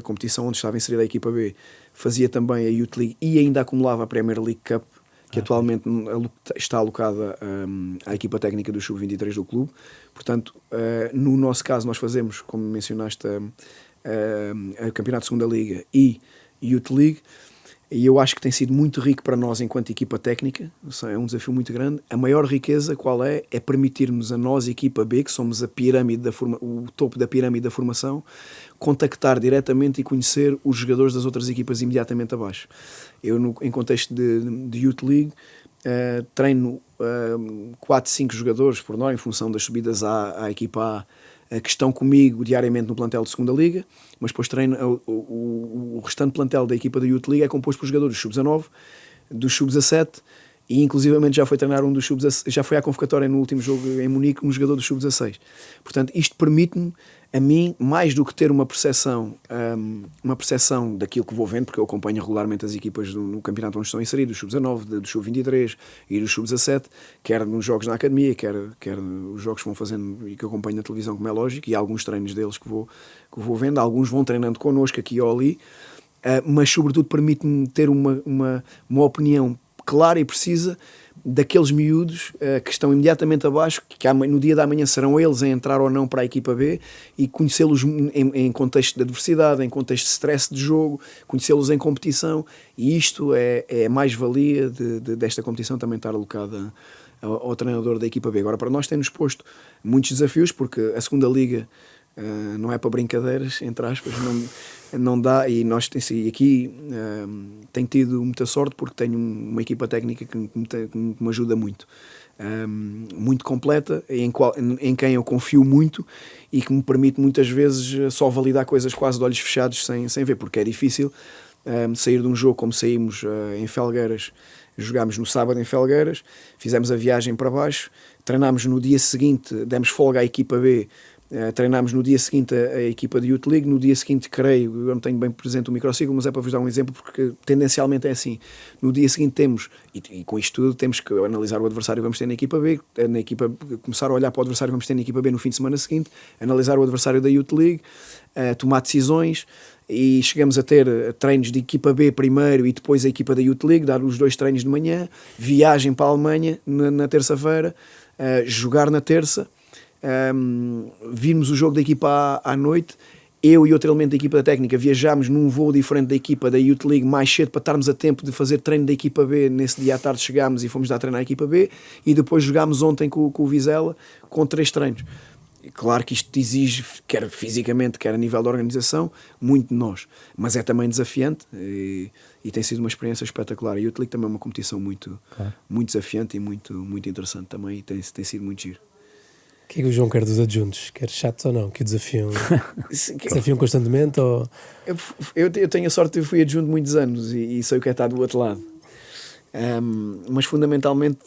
competição onde estava inserida a equipa B, fazia também a Youth League e ainda acumulava a Premier League Cup, que atualmente está alocada à equipa técnica do Sub-23 do clube. Portanto, no nosso caso, nós fazemos, como mencionaste, a Campeonato de Segunda Liga e Youth League. e eu acho que tem sido muito rico para nós enquanto equipa técnica, é um desafio muito grande. A maior riqueza qual é? É permitirmos a nós, equipa B, que somos a pirâmide o topo da pirâmide da formação, contactar diretamente e conhecer os jogadores das outras equipas imediatamente abaixo. Eu, em contexto de Youth League, treino 4, 5 jogadores por nós, em função das subidas à equipa A, que estão comigo diariamente no plantel de segunda liga, mas depois treino o restante plantel da equipa da Youth League é composto por jogadores dos sub-19, dos sub-17, e inclusivamente já foi treinar um dos sub-16, já foi à convocatória no último jogo em Munique um jogador dos sub-16. Portanto, isto permite-me a mim, mais do que ter uma percepção daquilo que vou vendo, porque eu acompanho regularmente as equipas no campeonato onde estão inseridos, dos sub-19, dos sub-23 e dos sub-17, quer nos jogos na academia, quer os jogos que vão fazendo e que eu acompanho na televisão, como é lógico, e alguns treinos deles que vou vendo, alguns vão treinando connosco aqui ou ali, mas sobretudo permite-me ter uma opinião clara e precisa daqueles miúdos que estão imediatamente abaixo, que no dia da manhã serão eles a entrar ou não para a equipa B, e conhecê-los em contexto de adversidade, em contexto de stress de jogo, conhecê-los em competição, e isto é a mais-valia desta competição também estar alocada ao treinador da equipa B. Agora, para nós tem-nos posto muitos desafios, porque a segunda liga não é para brincadeiras, entre aspas, não dá, e nós aqui tenho tido muita sorte porque tenho uma equipa técnica que me ajuda muito, muito completa, em quem eu confio muito e que me permite muitas vezes só validar coisas quase de olhos fechados sem ver, porque é difícil sair de um jogo como saímos em Felgueiras. Jogámos no sábado em Felgueiras, fizemos a viagem para baixo, treinámos no dia seguinte, demos folga à equipa B, treinámos no dia seguinte a equipa de Youth League, no dia seguinte, creio, eu não tenho bem presente o microciclo, mas é para vos dar um exemplo, porque tendencialmente é assim. No dia seguinte temos, e com isto tudo, temos que analisar o adversário que vamos ter na equipa B, começar a olhar para o adversário que vamos ter na equipa B no fim de semana seguinte, analisar o adversário da Youth League, tomar decisões, e chegamos a ter treinos de equipa B primeiro e depois a equipa da Youth League, dar os 2 treinos de manhã, viagem para a Alemanha na terça-feira, jogar na terça, vimos o jogo da equipa A à noite, eu e outro elemento da equipa da técnica viajámos num voo diferente da equipa da Youth League mais cedo para estarmos a tempo de fazer treino da equipa B. Nesse dia à tarde chegámos e fomos dar treino à equipa B, e depois jogámos ontem com o Vizela com 3 treinos. Claro que isto exige, quer fisicamente, quer a nível da organização, muito de nós, mas é também desafiante e tem sido uma experiência espetacular. A Youth League também é uma competição muito desafiante e muito muito interessante também, e tem sido muito giro. O que é que o João quer dos adjuntos? Quer chatos ou não? Que desafiam constantemente? Ou... Eu tenho a sorte de eu fui adjunto muitos anos e sei o que é estar do outro lado. Mas fundamentalmente...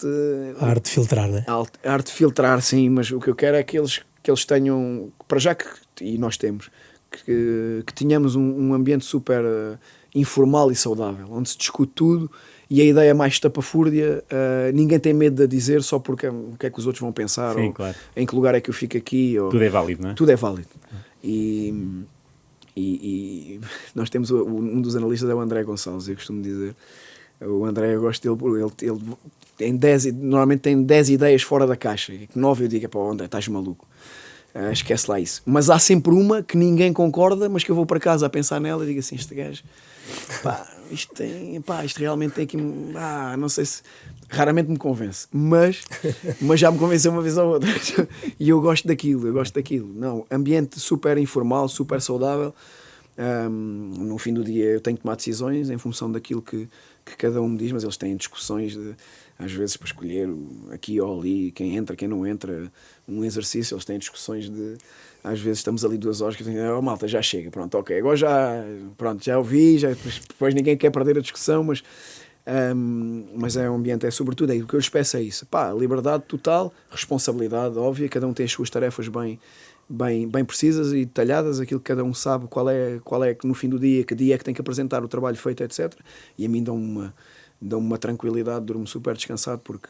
A arte de filtrar, não é? A arte de filtrar, sim, mas o que eu quero é que eles tenham, para já e nós temos, que tenhamos um ambiente super informal e saudável, onde se discute tudo, e a ideia mais estapafúrdia, ninguém tem medo de dizer só porque o que é que os outros vão pensar, sim, ou claro. em que lugar é que eu fico aqui. Tudo é válido, não é? Tudo é válido. E nós temos um dos analistas é o André Gonçalves, eu costumo dizer. O André, eu gosto dele, ele tem normalmente tem 10 ideias fora da caixa, e 9 eu digo, pá, André, estás maluco, esquece lá isso. Mas há sempre uma que ninguém concorda, mas que eu vou para casa a pensar nela e digo assim, este gajo, isto realmente tem aqui, não sei se, raramente me convence, mas já me convenceu uma vez ou outra, e eu gosto daquilo. Não, ambiente super informal, super saudável. No fim do dia eu tenho que tomar decisões em função daquilo que cada um me diz, mas eles têm discussões às vezes para escolher aqui ou ali, quem entra, quem não entra, um exercício. Eles têm discussões às vezes estamos ali 2 horas que malta, já chega, pronto, ok, agora já ouvi, depois ninguém quer perder a discussão, mas é um ambiente, é sobretudo o que eu lhes peço é isso, liberdade total, responsabilidade óbvia, cada um tem as suas tarefas bem precisas e detalhadas, aquilo que cada um sabe qual é que no fim do dia, que dia é que tem que apresentar o trabalho feito, etc. E a mim dão uma tranquilidade, durmo super descansado, porque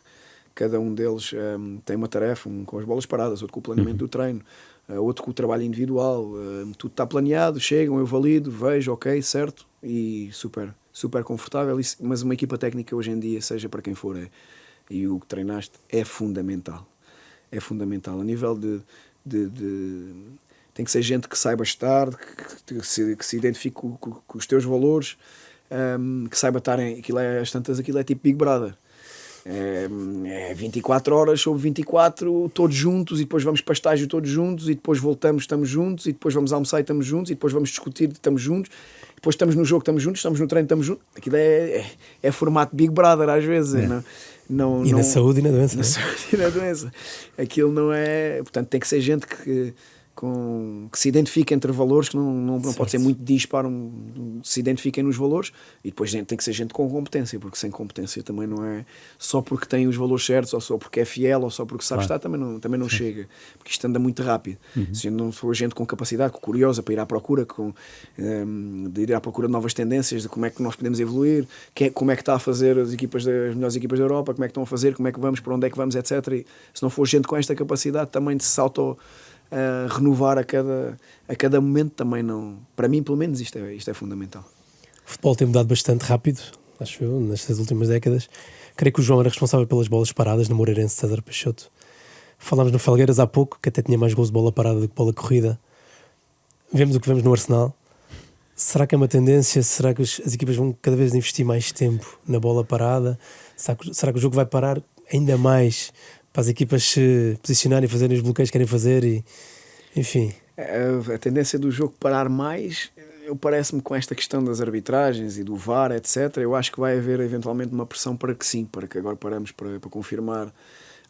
cada um deles tem uma tarefa, um com as bolas paradas, outro com o planeamento do treino, outro com o trabalho individual, tudo está planeado, chegam, eu valido, vejo, ok, certo, e super confortável, mas uma equipa técnica hoje em dia, seja para quem for, e o que treinaste, é fundamental, a nível de tem que ser gente que saiba estar, que se identifique com os teus valores, que saiba estar em... Às tantas aquilo é tipo Big Brother. É 24 horas sobre 24, todos juntos, e depois vamos para estágio todos juntos, e depois voltamos, estamos juntos, e depois vamos almoçar e estamos juntos, e depois vamos discutir, estamos juntos, depois estamos no jogo, estamos juntos, estamos no treino, estamos juntos. Aquilo é formato Big Brother às vezes. Na saúde e na doença. Na saúde e na doença. Aquilo não é... Portanto, tem que ser gente que se identifique entre valores, que não pode ser muito disparo, se identifiquem nos valores, e depois tem que ser gente com competência, porque sem competência também não é só porque tem os valores certos, ou só porque é fiel, ou só porque sabe estar, também não chega, porque isto anda muito rápido. Se não for gente com capacidade, curiosa para ir à procura, de ir à procura de novas tendências, de como é que nós podemos evoluir, como é que está a fazer as melhores equipas da Europa, como é que estão a fazer, como é que vamos, para onde é que vamos, etc. E se não for gente com esta capacidade também de se renovar a cada momento, também não. Para mim, pelo menos, isto é fundamental. O futebol tem mudado bastante rápido, acho eu, nestas últimas décadas. Creio que o João era responsável pelas bolas paradas no Moreirense César Peixoto. Falámos no Felgueiras há pouco, que até tinha mais gols de bola parada do que bola corrida. Vemos o que vemos no Arsenal. Será que é uma tendência? Será que as equipas vão cada vez investir mais tempo na bola parada? Será que o jogo vai parar ainda mais para as equipas se posicionarem e fazerem os bloqueios que querem fazer? E, enfim... A tendência do jogo parar mais, parece-me, com esta questão das arbitragens e do VAR, etc. Eu acho que vai haver eventualmente uma pressão para que sim, para que agora paramos para confirmar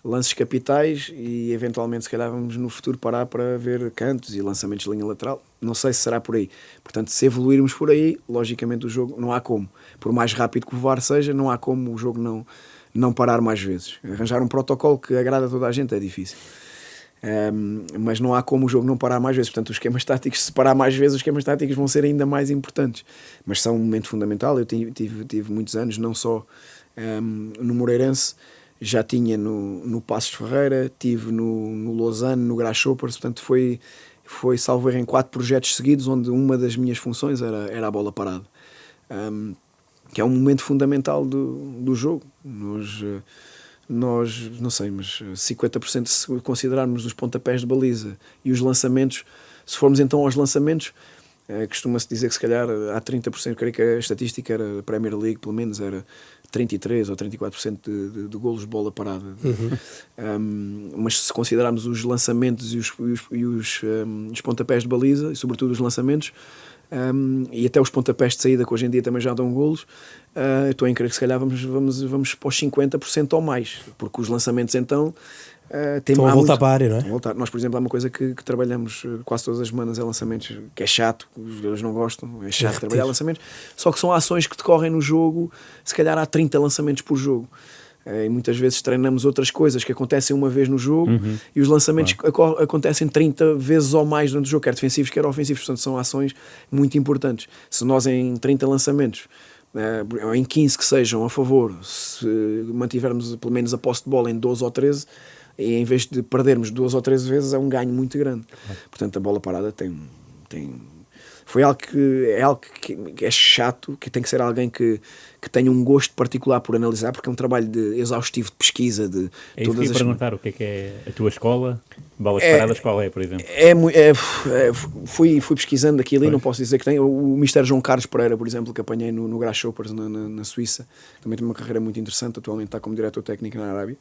lances capitais, e eventualmente se calhar vamos no futuro parar para ver cantos e lançamentos de linha lateral. Não sei se será por aí. Portanto, se evoluirmos por aí, logicamente o jogo não há como. Por mais rápido que o VAR seja, não há como o jogo não parar mais vezes. Arranjar um protocolo que agrada a toda a gente é difícil. Mas não há como o jogo não parar mais vezes. Portanto, os esquemas táticos, se parar mais vezes, os esquemas táticos vão ser ainda mais importantes. Mas são um momento fundamental. Eu tive muitos anos, não só no Moreirense, já tinha no Passos de Ferreira, tive no Lausanne, no Grasshoppers. Portanto, foi salvo erro em 4 projetos seguidos, onde uma das minhas funções era a bola parada, que é um momento fundamental do jogo. Nós, não sei, mas 50%, se considerarmos os pontapés de baliza e os lançamentos, se formos então aos lançamentos, costuma-se dizer que se calhar há 30%, creio que a estatística era a Premier League, pelo menos era 33% ou 34% de golos de bola parada. Mas se considerarmos os lançamentos e os pontapés de baliza, e sobretudo os lançamentos, e até os pontapés de saída, que hoje em dia também já dão golos, estou a crer que se calhar vamos para os 50% ou mais, porque os lançamentos então estão a voltar para a área, não é? Nós, por exemplo, há uma coisa que trabalhamos quase todas as semanas, é lançamentos, que é chato, os jogadores não gostam, é chato trabalhar lançamentos, só que são ações que decorrem no jogo, se calhar há 30 lançamentos por jogo. E muitas vezes treinamos outras coisas que acontecem uma vez no jogo, e os lançamentos acontecem 30 vezes ou mais durante o jogo, quer defensivos, quer ofensivos. Portanto, são ações muito importantes. Se nós em 30 lançamentos, ou em 15 que sejam a favor, se mantivermos pelo menos a posse de bola em 12 ou 13, e em vez de perdermos 2 ou 13 vezes, é um ganho muito grande. Portanto, a bola parada foi algo que é chato, que tem que ser alguém que tenha um gosto particular por analisar, porque é um trabalho exaustivo de pesquisa. É isso que ia perguntar, o que é a tua escola? Bolas paradas, qual é, por exemplo? Fui pesquisando aqui ali, não posso dizer que tem. O Mr. João Carlos Pereira, por exemplo, que apanhei no Grasshoppers na Suíça, também tem uma carreira muito interessante, atualmente está como diretor técnico na Arábia.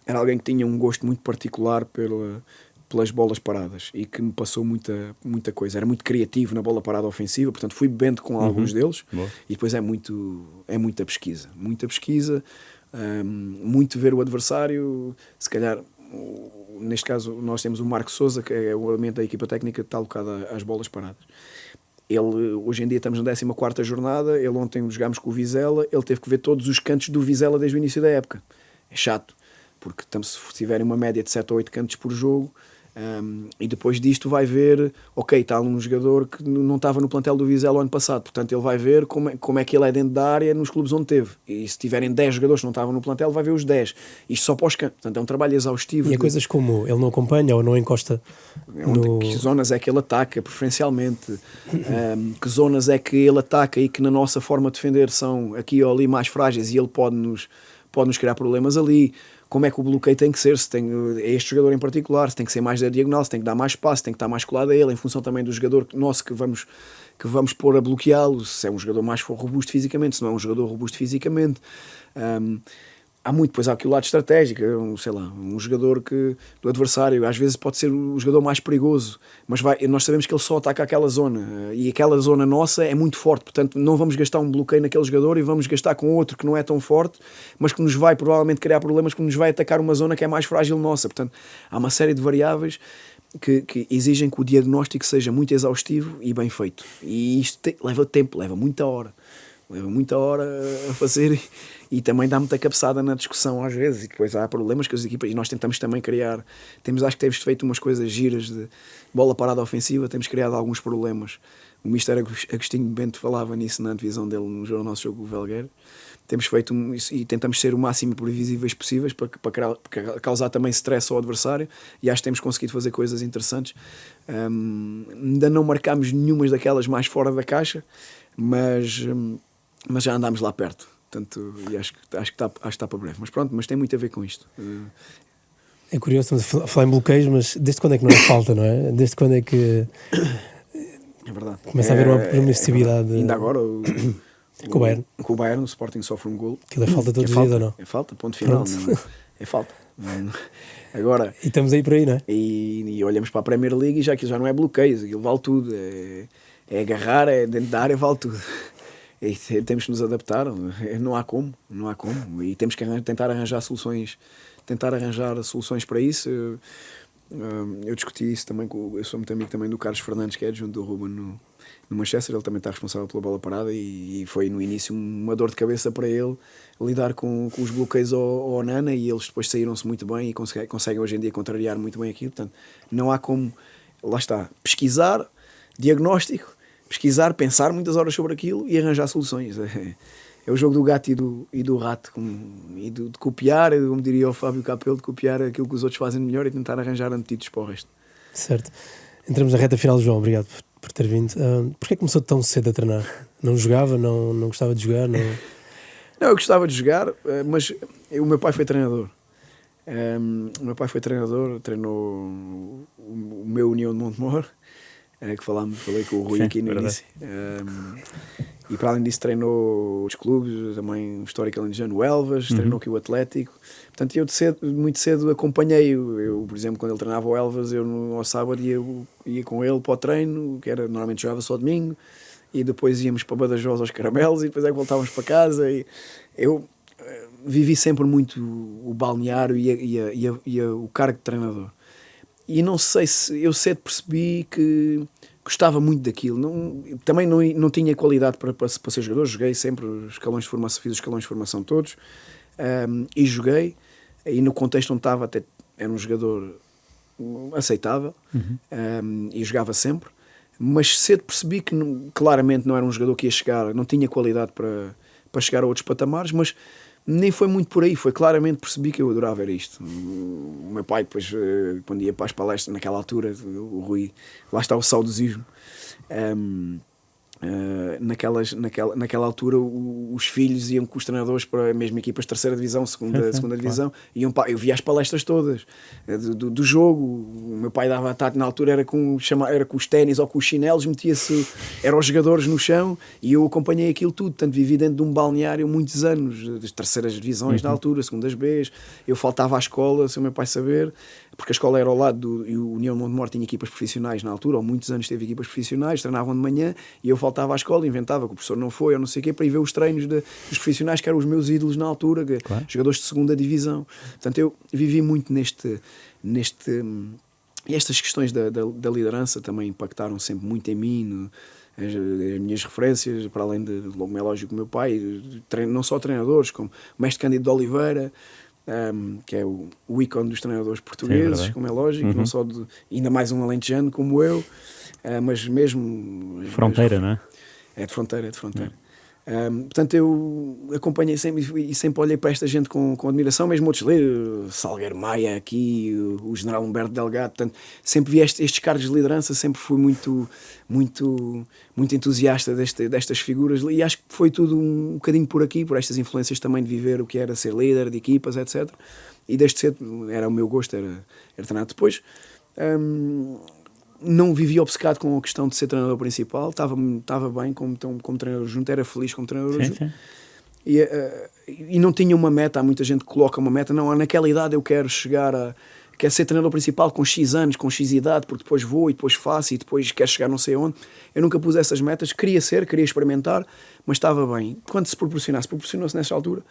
Era alguém que tinha um gosto muito particular pelas bolas paradas, e que me passou muita coisa. Era muito criativo na bola parada ofensiva, portanto fui bebendo com alguns deles. Boa. E depois é muita pesquisa, muito ver o adversário. Se calhar, neste caso, nós temos o Marco Sousa, que é o elemento da equipa técnica que está alocado às bolas paradas. Hoje em dia estamos na 14ª jornada, ontem jogámos com o Vizela, ele teve que ver todos os cantos do Vizela desde o início da época. É chato, porque se tiverem uma média de 7 ou 8 cantos por jogo, e depois disto vai ver, está um jogador que não estava no plantel do Vizela o ano passado, portanto ele vai ver como é que ele é dentro da área nos clubes onde teve, e se tiverem 10 jogadores que não estavam no plantel, vai ver os 10, isto só para os campos. Portanto é um trabalho exaustivo. E coisas como ele não acompanha ou não encosta que zonas é que ele ataca preferencialmente, que zonas é que ele ataca e que na nossa forma de defender são aqui ou ali mais frágeis, e ele pode nos criar problemas ali. como é que o bloqueio tem que ser, se tem este jogador em particular, se tem que ser mais da diagonal, se tem que dar mais espaço, se tem que estar mais colado a ele, em função também do jogador nosso que vamos pôr a bloqueá-lo, se é um jogador mais robusto fisicamente, se não é um jogador robusto fisicamente. Há muito, depois há aqui o lado estratégico, sei lá, um jogador do adversário, às vezes pode ser o jogador mais perigoso, mas nós sabemos que ele só ataca aquela zona, e aquela zona nossa é muito forte, portanto não vamos gastar um bloqueio naquele jogador e vamos gastar com outro que não é tão forte, mas que nos vai provavelmente criar problemas, que nos vai atacar uma zona que é mais frágil nossa. Portanto, há uma série de variáveis que exigem que o diagnóstico seja muito exaustivo e bem feito, e isto leva tempo, leva muita hora a fazer, e também dá muita cabeçada na discussão às vezes, e depois há problemas que as equipas, e nós tentamos também criar, acho que temos feito umas coisas giras de bola parada ofensiva, temos criado alguns problemas. O Mister Agostinho Bento falava nisso na divisão dele no nosso jogo com o Velgueiro. Temos feito isso e tentamos ser o máximo previsíveis possíveis para causar também stress ao adversário, e acho que temos conseguido fazer coisas interessantes. Ainda não marcámos nenhumas daquelas mais fora da caixa, mas já andámos lá perto, portanto, e acho que está para breve. Mas pronto, mas tem muito a ver com isto. É curioso, estamos a falar em bloqueios, mas desde quando é que não é falta, não é? Desde quando é que É verdade. começa a haver uma permissividade? Ainda agora Com o Bayern. Com o Bayern, o Sporting sofre um gol. Aquilo é falta todos os dias ou não? É falta, ponto final. Não, é falta. Agora, e estamos aí por aí, não é? E olhamos para a Premier League e aquilo já não é bloqueios, aquilo vale tudo. É agarrar, é dentro da área, vale tudo. E temos que nos adaptar, não há como. E temos que tentar arranjar soluções para isso. Eu discuti isso também, eu sou muito amigo também do Carlos Fernandes, que é adjunto do Ruben no Manchester. Ele também está responsável pela bola parada, e foi no início uma dor de cabeça para ele lidar com os bloqueios ao Onana, e eles depois saíram-se muito bem e conseguem hoje em dia contrariar muito bem aquilo. Portanto, não há como, lá está, diagnóstico, pensar muitas horas sobre aquilo e arranjar soluções. É o jogo do gato e do rato, de copiar, como diria o Fábio Capello, de copiar aquilo que os outros fazem melhor e tentar arranjar antídotos para o resto. Certo. Entramos na reta final, João, obrigado por ter vindo. Porquê começou tão cedo a treinar? Não jogava? Não gostava de jogar? Não, eu gostava de jogar, mas o meu pai foi treinador. Treinou o meu União de Montemor, que falei com o Rui aqui no início. E para além disso treinou os clubes, também o Histórico Alentejano, o Elvas, treinou aqui o Atlético. Portanto, eu muito cedo acompanhei. Eu, por exemplo, quando ele treinava o Elvas, eu ao sábado ia com ele para o treino, que era, normalmente jogava só domingo, e depois íamos para Badajoz aos Caramelos, e depois é que voltávamos para casa. E eu vivi sempre muito o balneário e o cargo de treinador. E não sei se eu cedo percebi que gostava muito daquilo. Também não tinha qualidade para ser jogador. Joguei sempre os escalões de formação, fiz os escalões de formação todos, e joguei. E no contexto onde estava, até era um jogador aceitável, e jogava sempre. Mas cedo percebi que claramente não era um jogador que ia chegar, não tinha qualidade para chegar a outros patamares, mas nem foi muito por aí. Foi claramente, percebi que eu adorava ver isto. O meu pai depois, quando ia para as palestras naquela altura, o Rui, lá está o saudosismo, naquela altura os filhos iam com os treinadores para mesmo equipas de terceira divisão, segunda divisão, eu via as palestras todas do jogo. O meu pai dava ataque na altura, era com os ténis ou com os chinelos, eram os jogadores no chão, e eu acompanhei aquilo tudo. Portanto, vivi dentro de um balneário muitos anos, das terceiras divisões na altura, segundas Bs. Eu faltava à escola, sem o meu pai saber, porque a escola era ao lado e o União de Montemor tinha equipas profissionais na altura, ou muitos anos teve equipas profissionais, treinavam de manhã, e eu faltava à escola, inventava que o professor não foi, ou não sei o quê, para ir ver os treinos dos profissionais, que eram os meus ídolos na altura, claro, jogadores de segunda divisão. Portanto, eu vivi muito e estas questões da liderança também impactaram sempre muito em mim, as minhas referências, para além como é lógico, o meu pai, não só treinadores, como o mestre Cândido de Oliveira, que é o ícone dos treinadores portugueses, sim, como é lógico, não só ainda mais um alentejano como eu, mas mesmo... Fronteira, não é? É de fronteira. Portanto, eu acompanhei sempre e sempre olhei para esta gente com admiração, mesmo outros líderes, Salgueiro Maia aqui, o general Humberto Delgado, portanto, sempre vi estes cargos de liderança, sempre fui muito entusiasta destas figuras, e acho que foi tudo um bocadinho por aqui, por estas influências também de viver o que era ser líder de equipas, etc. E desde cedo era o meu gosto, era treinar. Depois não vivi obcecado com a questão de ser treinador principal, estava bem como treinador junto, era feliz como treinador junto. Sim. E não tinha uma meta. Há muita gente que coloca uma meta, não, naquela idade eu quero quero ser treinador principal com X anos, com X idade, porque depois vou e depois faço e depois quero chegar não sei onde. Eu nunca pus essas metas, queria experimentar, mas estava bem. Quando se proporcionou-se nessa altura,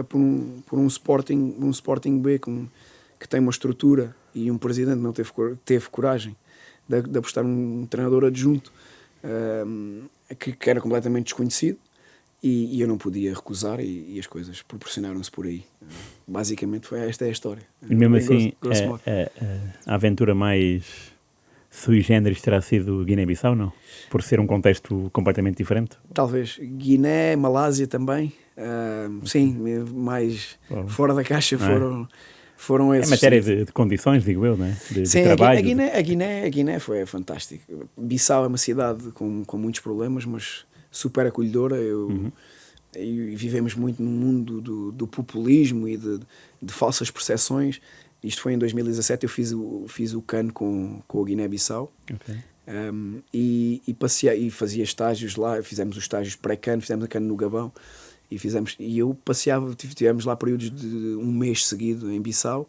por um Sporting B que tem uma estrutura e um presidente não teve coragem de apostar um treinador adjunto que era completamente desconhecido, e eu não podia recusar, e as coisas proporcionaram-se por aí. Basicamente esta é a história. E mesmo assim, a aventura mais sui generis terá sido Guiné-Bissau, não? Por ser um contexto completamente diferente? Talvez. Guiné, Malásia também. Sim, mais fora da caixa foram esses. É matéria de condições, digo eu, não é? De trabalho. A Guiné foi fantástico. Bissau é uma cidade com muitos problemas, mas super acolhedora. E vivemos muito no mundo do populismo e de falsas percepções. Isto foi em 2017, eu fiz o CAN com o Guiné-Bissau. Okay. E fazia estágios lá, fizemos os estágios pré-CAN, fizemos a CAN no Gabão. E eu passeava, tivemos lá períodos de um mês seguido em Bissau,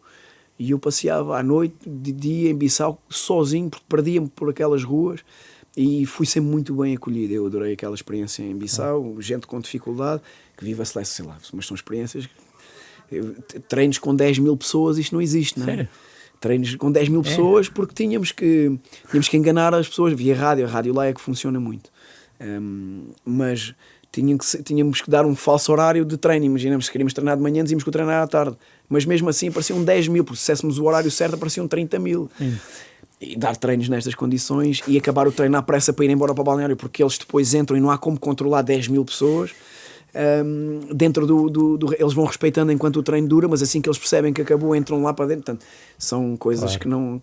e eu passeava à noite, de dia em Bissau, sozinho, porque perdia-me por aquelas ruas, e fui sempre muito bem acolhido. Eu adorei aquela experiência em Bissau, gente com dificuldade, que vive a Celeste, sei lá, mas são experiências. Treinos com 10 mil pessoas, isto não existe, não é? Sério? Treinos com 10 mil pessoas, porque tínhamos que enganar as pessoas via rádio. A rádio lá é que funciona muito. Mas tínhamos que dar um falso horário de treino. Imaginamos, se queríamos treinar de manhã, dizíamos que o treinar à tarde. Mas mesmo assim apareciam 10 mil, porque se dessemos o horário certo apareciam 30 mil. E dar treinos nestas condições e acabar o treino à pressa para ir embora para o balneário, porque eles depois entram e não há como controlar 10 mil pessoas. Dentro eles vão respeitando enquanto o treino dura, mas assim que eles percebem que acabou, entram lá para dentro. Portanto, são coisas que não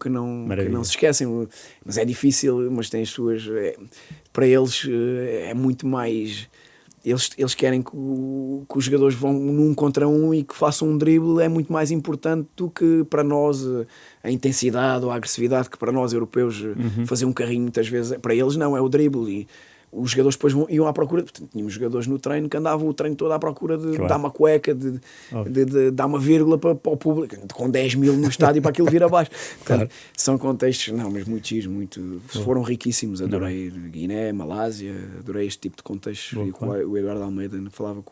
se esquecem. Mas é difícil, mas tem as suas. Para eles é muito mais. Eles querem que os jogadores vão num contra um e que façam um drible. É muito mais importante do que para nós a intensidade ou a agressividade, que para nós europeus fazer um carrinho muitas vezes. Para eles não, é o drible. E os jogadores depois iam à procura. Portanto, tínhamos jogadores no treino que andavam o treino todo à procura de dar uma cueca, de dar uma vírgula para o público, com 10 mil no estádio para aquilo vir abaixo. Portanto, são contextos, mas muito giros, foram riquíssimos. Adorei Guiné, Malásia, adorei este tipo de contextos. E o Eduardo Almeida falava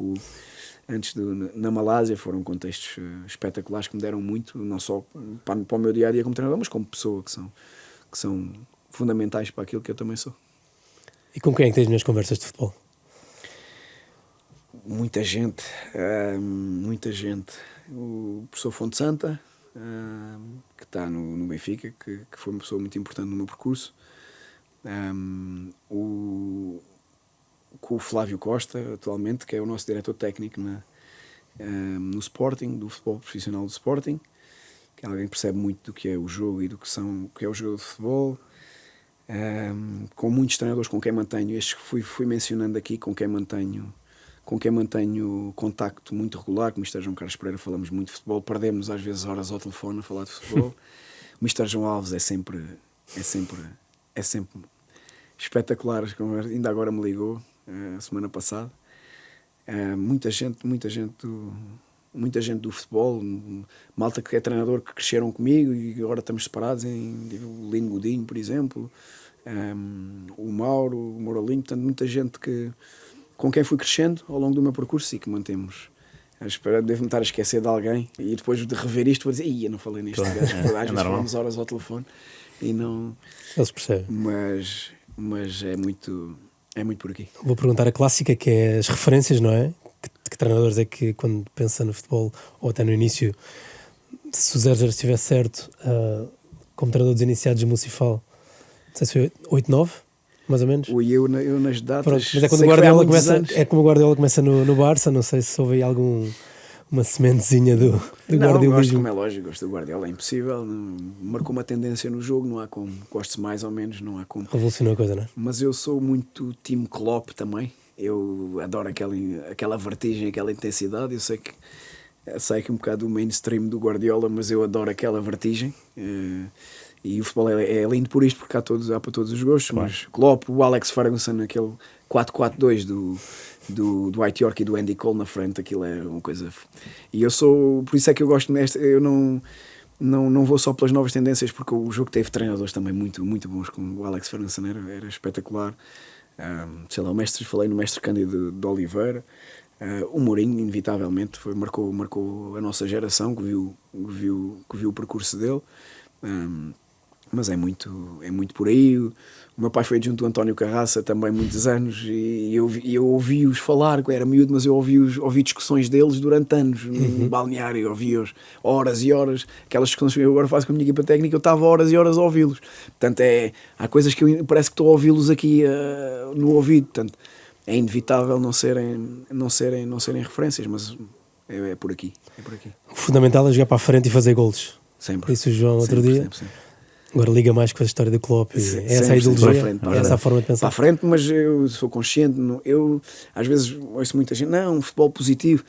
na Malásia, foram contextos espetaculares que me deram muito, não só para o meu dia a dia como treinador, mas como pessoa, que são fundamentais para aquilo que eu também sou. E com quem é que tens as minhas conversas de futebol? Muita gente. O professor Fonte Santa, que está no Benfica, que foi uma pessoa muito importante no meu percurso. Com o Flávio Costa, atualmente, que é o nosso diretor técnico no Sporting, do futebol profissional do Sporting, que é alguém que percebe muito do que é o jogo e do que é o jogo de futebol. Com muitos treinadores com quem mantenho, estes que fui mencionando aqui, com quem mantenho contacto muito regular. Com o Mr. João Carlos Pereira falamos muito de futebol, perdemos às vezes horas ao telefone a falar de futebol. O Mr. João Alves é sempre espetacular, ainda agora me ligou a semana passada. Muita gente do futebol, malta que é treinador, que cresceram comigo e agora estamos separados, o Lino Godinho, por exemplo, o Mauro, o Moralinho, portanto, muita gente com quem fui crescendo ao longo do meu percurso e que mantemos. Devo-me estar a esquecer de alguém e depois de rever isto vou dizer, eu não falei neste gajo, às vezes falamos horas ao telefone e não... Eles percebem. Mas é muito por aqui. Vou perguntar a clássica, que é as referências, não é? Que treinadores é que, quando pensa no futebol, ou até no início, se o 0-0 estiver certo, como treinador dos iniciados de Mucifal, não sei se foi 8-9, mais ou menos? Eu nas datas. Pronto, mas é quando sei o que foi há Guardiola muitos começa, anos. é como o Guardiola começa no Barça, não sei se houve aí uma sementezinha do Não, gosto, guardiolismo. como é lógico, gosto do Guardiola, é impossível. Marcou uma tendência no jogo, não há como. Gosto mais ou menos, não há como. Revolucionou a coisa, não é? Mas eu sou muito time Klopp também. Eu adoro aquela vertigem, aquela intensidade. Eu sei que sai aqui um bocado do mainstream do Guardiola, mas eu adoro aquela vertigem. E o futebol é lindo por isto, porque há para todos os gostos. Claro. Mas Klopp, o Alex Ferguson, aquele 4-4-2 do Dwight York e do Andy Cole na frente, aquilo é uma coisa. E eu sou. Por isso é que eu gosto nesta. Eu não vou só pelas novas tendências, porque o jogo teve treinadores também muito, muito bons, como o Alex Ferguson era espetacular. Sei lá, falei no mestre Cândido de Oliveira. O Mourinho, inevitavelmente, marcou a nossa geração, que viu o percurso dele. Mas é muito por aí. O meu pai foi adjunto do António Carraça também muitos anos, e eu ouvi-os falar, eu era miúdo, mas eu ouvi discussões deles durante anos no balneário, ouvi-os horas e horas, aquelas discussões que eu agora faço com a minha equipa técnica, eu estava horas e horas a ouvi-los. Portanto, há coisas que parece que estou a ouvi-los aqui no ouvido. Portanto, é inevitável não serem referências, mas é por aqui. O fundamental é jogar para a frente e fazer golos. Sempre. Isso o João outro dia. Sempre. Agora liga mais com a história do Klopp. E Sempre, é essa a sempre, ideologia, para a frente, para é essa a frente. forma de Para pensar. a frente, mas eu sou consciente. Eu às vezes ouço muita gente, não, futebol positivo.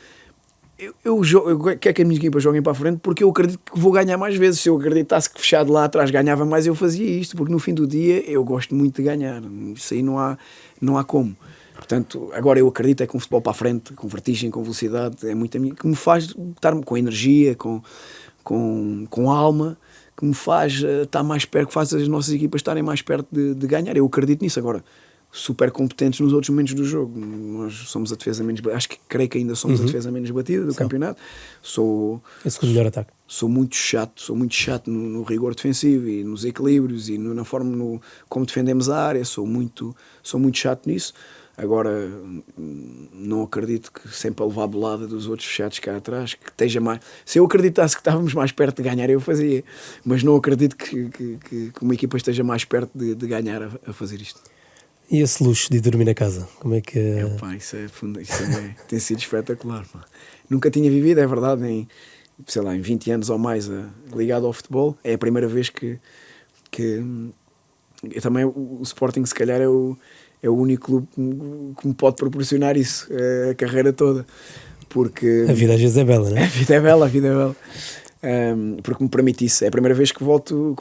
Eu quero que a minha equipa joguem para a frente porque eu acredito que vou ganhar mais vezes. Se eu acreditasse que fechado lá atrás ganhava mais, eu fazia isto, porque no fim do dia eu gosto muito de ganhar. Isso aí não há como. Portanto, agora eu acredito é que um futebol para a frente, com vertigem, com velocidade, é muito a mim, que me faz estar com energia, com alma, que me faz estar mais perto, que faz as nossas equipas estarem mais perto de ganhar. Eu acredito nisso. Agora, super competentes nos outros momentos do jogo. Nós somos a defesa menos batida, creio que ainda somos a defesa menos batida do campeonato. É o segundo melhor ataque. Sou muito chato no rigor defensivo e nos equilíbrios e na forma como defendemos a área. Sou muito chato nisso. Agora, não acredito que sempre a levar a bolada dos outros fechados cá atrás, que esteja mais. Se eu acreditasse que estávamos mais perto de ganhar, eu fazia. Mas não acredito que uma equipa esteja mais perto de ganhar a fazer isto. E esse luxo de dormir na casa? Como é que. Isso tem sido espetacular. Pá. Nunca tinha vivido, é verdade, em 20 anos ou mais ligado ao futebol. É a primeira vez que eu também o Sporting, se calhar, é o único clube que me pode proporcionar isso a carreira toda, porque A vida às vezes é bela, não é? a vida é bela. Porque me permite isso. É a primeira vez que volto,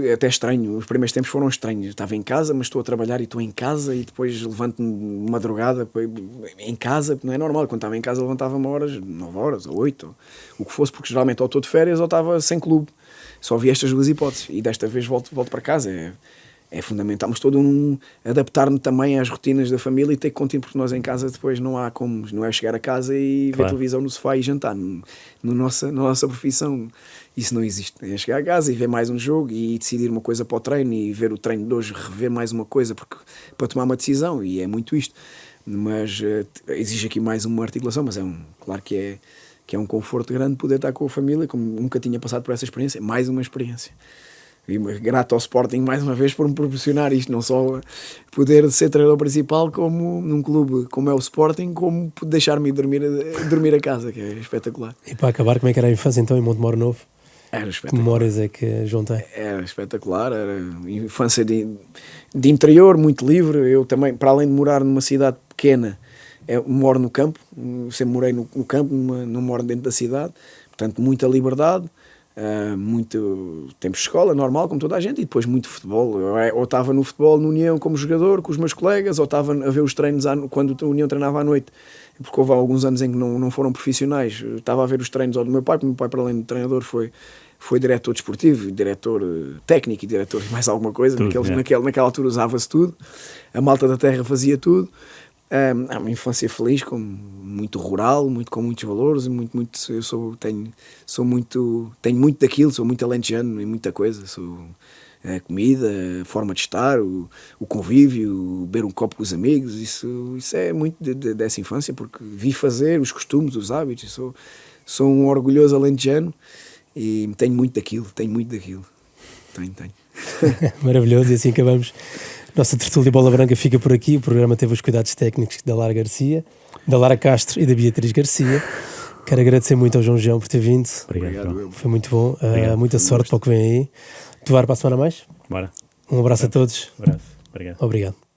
é até estranho. Os primeiros tempos foram estranhos. Eu estava em casa, mas estou a trabalhar e estou em casa, e depois levanto-me de madrugada em casa, não é normal. Quando estava em casa levantava-me horas, 9 horas ou 8, ou o que fosse, porque geralmente ou estou de férias ou estava sem clube. Só havia estas duas hipóteses, e desta vez volto para casa. É fundamental, mas adaptar-me também às rotinas da família e ter que continuar, porque nós em casa depois não há como, não é chegar a casa e ver televisão no sofá e jantar. Na nossa profissão isso não existe. É chegar a casa e ver mais um jogo e decidir uma coisa para o treino e ver o treino de hoje, rever mais uma coisa para tomar uma decisão, e é muito isto. Mas exige aqui mais uma articulação, mas claro que é um conforto grande poder estar com a família, como nunca tinha passado por essa experiência, mais uma experiência. E grato ao Sporting mais uma vez por me proporcionar isto, não só poder ser treinador principal como num clube como é o Sporting, como deixar-me dormir a casa, que é espetacular. E para acabar, como é que era a infância então em Montemor Novo? Era Que espetacular. memórias é que João tem? Era espetacular, era infância de interior, muito livre. Eu também, para além de morar numa cidade pequena, moro no campo, sempre morei no campo, não moro dentro da cidade, portanto muita liberdade. Muito tempo de escola, normal, como toda a gente, e depois muito futebol. Ou estava no futebol no União como jogador, com os meus colegas, ou estava a ver os treinos quando o União treinava à noite, porque houve alguns anos em que não foram profissionais. Estava a ver os treinos do meu pai, porque o meu pai, para além de treinador, foi diretor desportivo, diretor técnico e diretor de mais alguma coisa. Tudo, naquela altura usava-se tudo, a malta da terra fazia tudo. Uma infância feliz, muito rural, com muitos valores, eu tenho muito daquilo, sou muito alentejano em muita coisa, a comida, a forma de estar, o convívio, beber um copo com os amigos, isso é muito dessa infância, porque vi fazer os costumes, os hábitos, sou um orgulhoso alentejano e tenho muito daquilo. Tenho. Maravilhoso, e assim acabamos Nossa tertúlia Bola Branca fica por aqui. O programa teve os cuidados técnicos da Lara Garcia, da Lara Castro e da Beatriz Garcia. Quero agradecer muito ao João João por ter vindo. Obrigado, João. Foi muito bom. Obrigado. Muita sorte para o que vem aí. Tovar para a semana a mais. Bora. Um abraço a todos. Abraço. Obrigado. Obrigado.